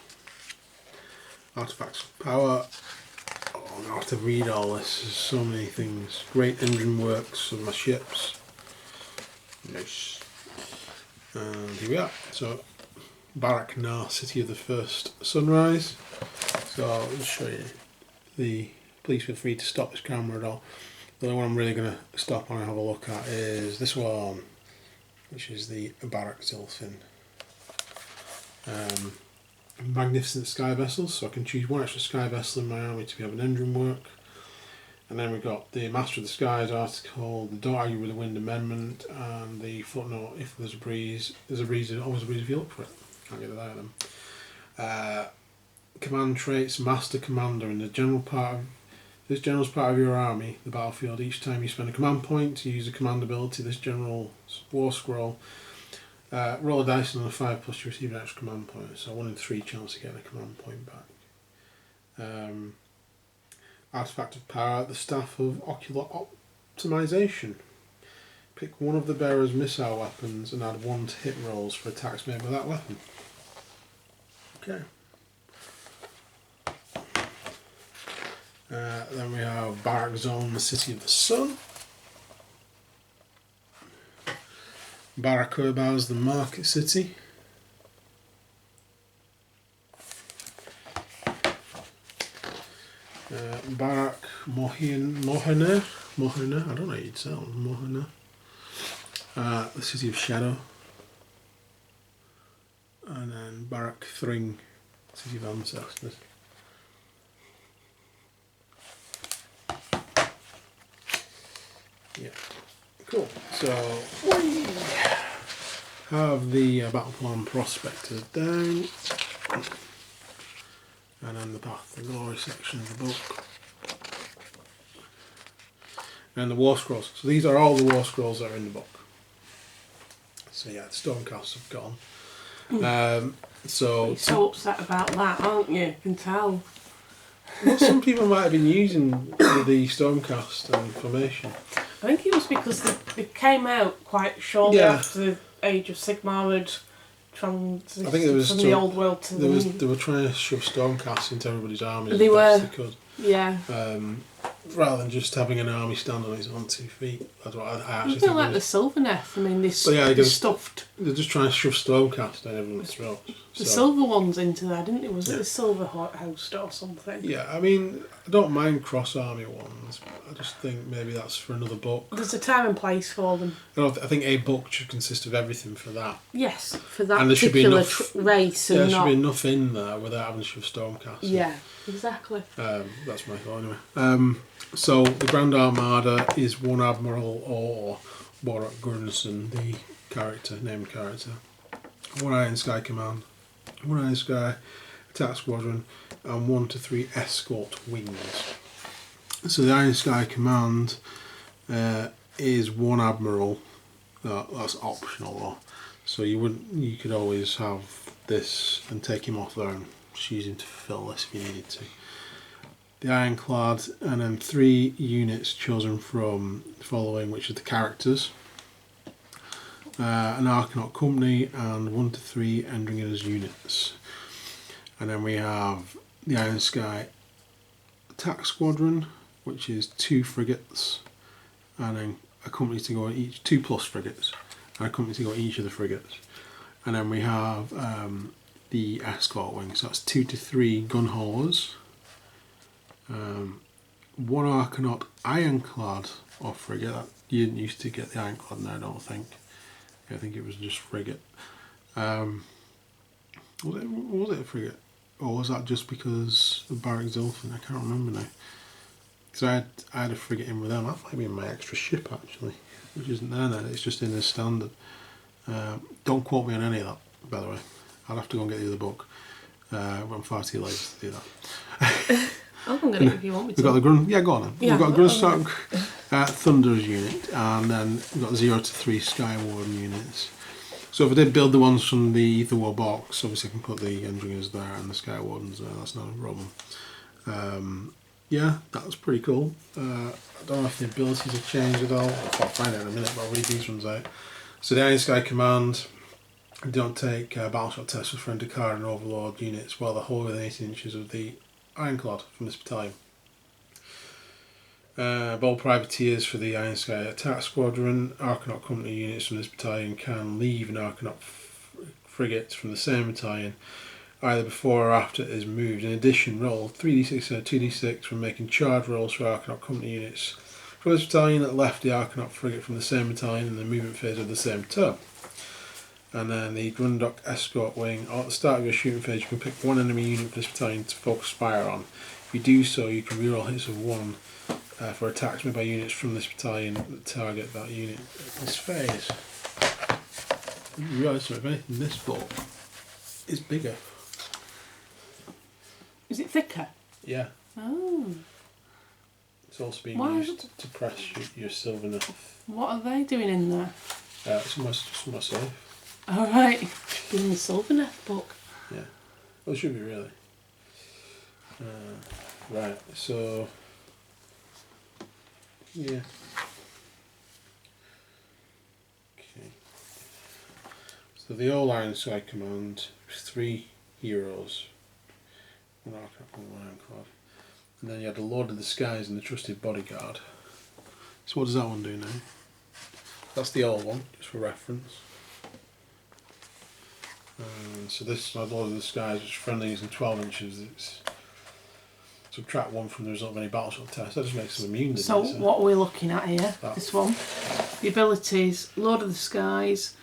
Artifacts of Power. Oh, I'm going to have to read all this, there's so many things. Great engine works of my ships. Nice. And here we are. So, Barrack Nar, City of the First Sunrise. So I'll just show you the. Please feel free to stop this camera at all. The only one I'm really going to stop and have a look at is this one, which is the Barrack Zilfin. magnificent sky vessels, so I can choose one extra sky vessel in my army to be having engine work. And then we've got the Master of the Skies article, the Don't Argue with the Wind amendment, and the footnote, if there's a breeze, always a breeze if you look for it. Can't get without them. Command traits, Master Commander, and the general part of this general's part of your army, the battlefield. Each time you spend a command point to use a command ability, this general war scroll, roll a dice and on a 5 plus you receive an extra command point. So 1 in 3 chance of getting a command point back. Artifact of Power, the Staff of Ocular Optimization. Pick one of the bearer's missile weapons and add 1 to hit rolls for attacks made with that weapon. Okay. Then we have Barrack Zone, the City of the Sun. Barrack Urbaz, the Market City. Barrack Mohana, I don't know how you'd say it, Mohana. The City of Shadow. And then Barrack Thring, City of Ancestors. Yeah, cool. So we have the battle plan prospectors down, and then the Path to Glory section of the book, and the War Scrolls. So these are all the War Scrolls that are in the book. So yeah, the Stormcasts have gone. So You're so upset about that, aren't you? You can tell. well, some people might have been using the Stormcast information. I think it was because they came out quite shortly Yeah. after the Age of Sigmar had transitioned I think it was from the old world to the new. They were trying to shove Stormcasts into everybody's armies They as best were. they could. Yeah. Rather than just having an army stand on its own 2 feet. That's what I It actually was a think. bit like the Sylvaneth. I mean, yeah, they're stuffed they're just trying to shove Stormcast down everyone's throats. the silver ones into there, didn't they? Was it the Silver Host or something? Yeah, I mean, I don't mind cross army ones. I just think maybe that's for another book. There's a time and place for them. I think a book should consist of everything for that. Yes, for that And there should be particular enough- race. Yeah, And there not... should be enough in there without having to shove Stormcast. Yeah, exactly. That's my thought anyway. So the Grand Armada is one Admiral or Warwick Gurnison, the named character. One Iron Sky Command, one Iron Sky Attack Squadron, and 1 to 3 Escort Wings. So the Iron Sky Command is one Admiral. That's optional though. So you could always have this and take him off there and just use him to fulfill this if you needed to. The Ironclad, and then 3 units chosen from the following, which are the characters. An Arcanaut Company and 1 to 3 Endringer's units. And then we have the Iron Sky Attack Squadron, which is 2 frigates, and then a company to go in each, 2 plus frigates, and a company to go in each of the frigates. And then we have the Escort Wing, so that's 2 to 3 gun haulers. 1 Arcanaut Ironclad or frigate. You didn't used to get the Ironclad now, I don't think. I think it was just frigate. Was it a frigate? Or was that just because of Barrack Zilfin? I can't remember now. Because I had a frigate in with them. That might be in my extra ship actually, which isn't there now. It's just in the standard. Don't quote me on any of that, by the way. I'll have to go and get the other book. I'm far too lazy to do that. I'll go and get it if you want me to. We've got the go on then. Yeah, We've got a Grunstock Thunder's unit, and then we've got 0 to 3 Skywarden units. So if I did build the ones from the Aether War box, obviously I can put the Endringers there and the Skywardens there, that's not a problem. Yeah, that was pretty cool. I don't know if the abilities have changed at all. I'll find out in a minute, but I'll read these ones out. So the Iron Sky Command, don't take battleshot tests with friendly card and overlord units while they're whole within 18 inches of the Ironclad from this battalion. Bold privateers for the Iron Sky Attack Squadron. Arcanaut Company units from this battalion can leave an Arcanaut frigate from the same battalion either before or after it is moved. In addition, roll 3d6 and a 2d6 when making charge rolls for Arcanaut Company units from this battalion that left the Arcanaut frigate from the same battalion in the movement phase of the same turn. And then the Grundok Escort Wing. At the start of your shooting phase, you can pick one enemy unit for this battalion to focus fire on. If you do so, you can reroll hits of 1 for attacks made by units from this battalion that target that unit. This phase. I didn't realise something, if anything, this book is bigger. Is it thicker? Yeah. Oh. It's also being Why used to press your silver knife. What are they doing in there? It's my safe. Alright. In the Sylvaneth book. Yeah. Well, it should be really. Right, so... Yeah. Okay. So the All Iron Sky Command, 3 heroes. 1 Arcanine, 1 Ironclad. And then you had the Lord of the Skies and the Trusted Bodyguard. So what does that one do now? That's the old one, just for reference. So this Lord of the Skies, which is friendly using 12 inches. It's subtract 1 from the result of any battleship test. That just makes them immune. So what are we looking at here? This one. The abilities, Lord of the Skies.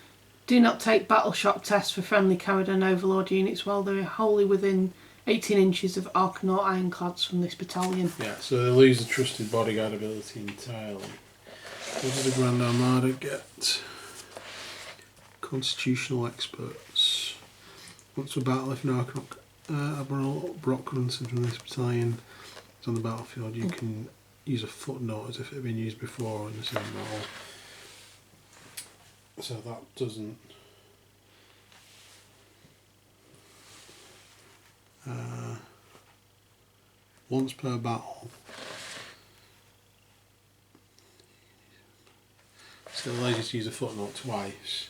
Do not take battle shock tests for friendly Caradon Overlord units while they're wholly within 18 inches of Arcanaut Ironclads from this battalion. Yeah, so they lose the Trusted Bodyguard ability entirely. What does the Grand Armada get? Constitutional Experts. Once a battle, if an Arcanaut Admiral Brock runs from this battalion is on the battlefield, you can use a footnote as if it had been used before in the same battle. So that doesn't... once per battle. So it allows you to use a footnote twice.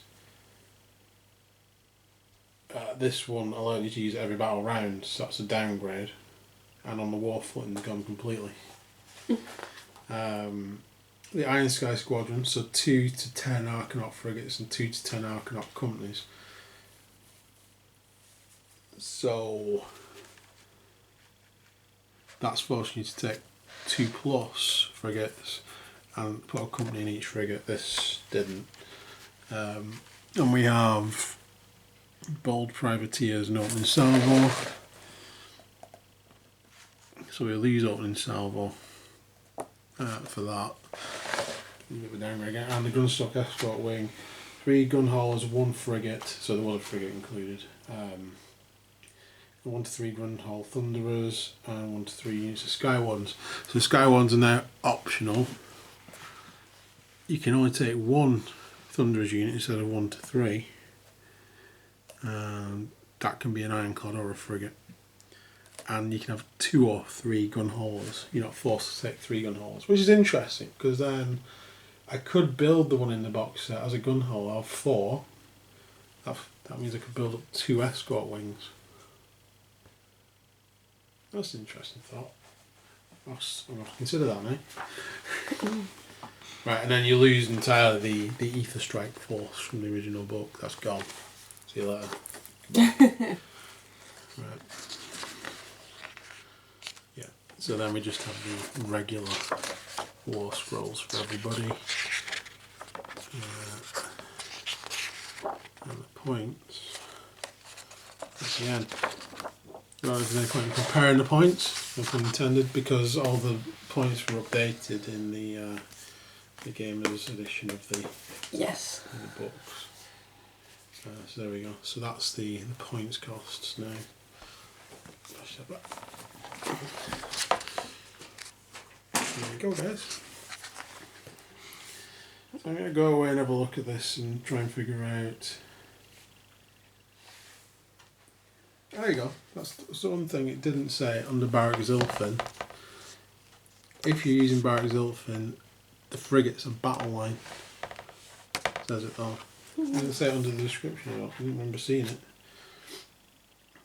This one allows you to use it every battle round, so that's a downgrade. And on the war footing, gone completely. The Iron Sky Squadron, so 2 to 10 Arcanaut frigates and 2 to 10 Arcanaut companies. So that's forcing you to take 2+ frigates and put a company in each frigate. This didn't. And we have bold privateers and opening salvo. So we'll lose opening salvo for that. And the Gunstock Escort Wing, 3 gun haulers, 1 frigate, so there was a frigate included. 1 to 3 gun haul Thunderers and 1 to 3 units of Sky Ones. So Sky Ones are now optional. You can only take 1 Thunderers unit instead of 1 to 3. And that can be an Ironclad or a frigate. And you can have 2 or 3 gun haulers. You're not forced to take 3 gun haulers, which is interesting because then I could build the one in the box set as a gun hauler of 4. That means I could build up 2 escort wings. That's an interesting thought. I'm going to consider that now. Right, and then you lose entirely the Aether Strike force from the original book. That's gone. See you later. Right. Yeah, so then we just have the regular war scrolls for everybody. And the points at the end. Well, there's no point in comparing the points, no pun intended, because all the points were updated in the Gamers edition of the books. So there we go. So that's the points costs now. There we go, guys. So I'm going to go away and have a look at this and try and figure out. There you go. That's one thing it didn't say under Barrack Zilfin. If you're using Barrack Zilfin, the frigate's a battle line. Says it though. It didn't say it under the description at all. I didn't remember seeing it.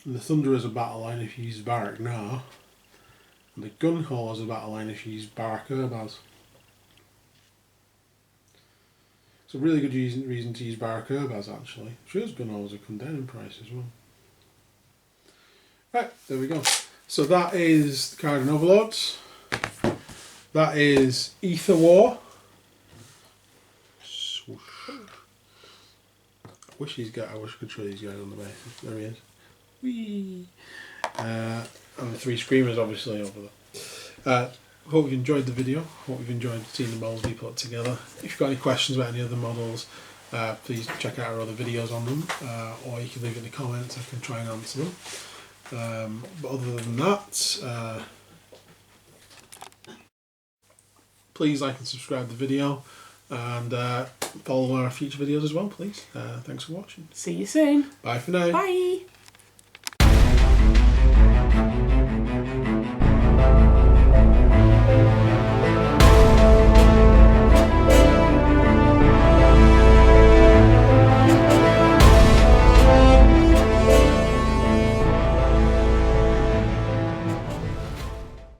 And the Thunder is a battle line if you use Barrack now. And the Gun Haul is a battle line if you use Barrack Urbaz. It's a really good reason to use Barrack Urbaz actually. I'm sure his Gun Hauls have come down in price as well. Right, there we go. So that is the Caradon Overlords. That is Aether War. Swoosh. I wish I could show these guys on the base. There he is. Whee! And the 3 screamers obviously over there. Hope you've enjoyed the video. Hope you've enjoyed seeing the models we put together. If you've got any questions about any other models, please check out our other videos on them, or you can leave it in the comments. I can try and answer them. But other than that, please like and subscribe to the video, and follow our future videos as well, please. Thanks for watching. See you soon. Bye for now. Bye.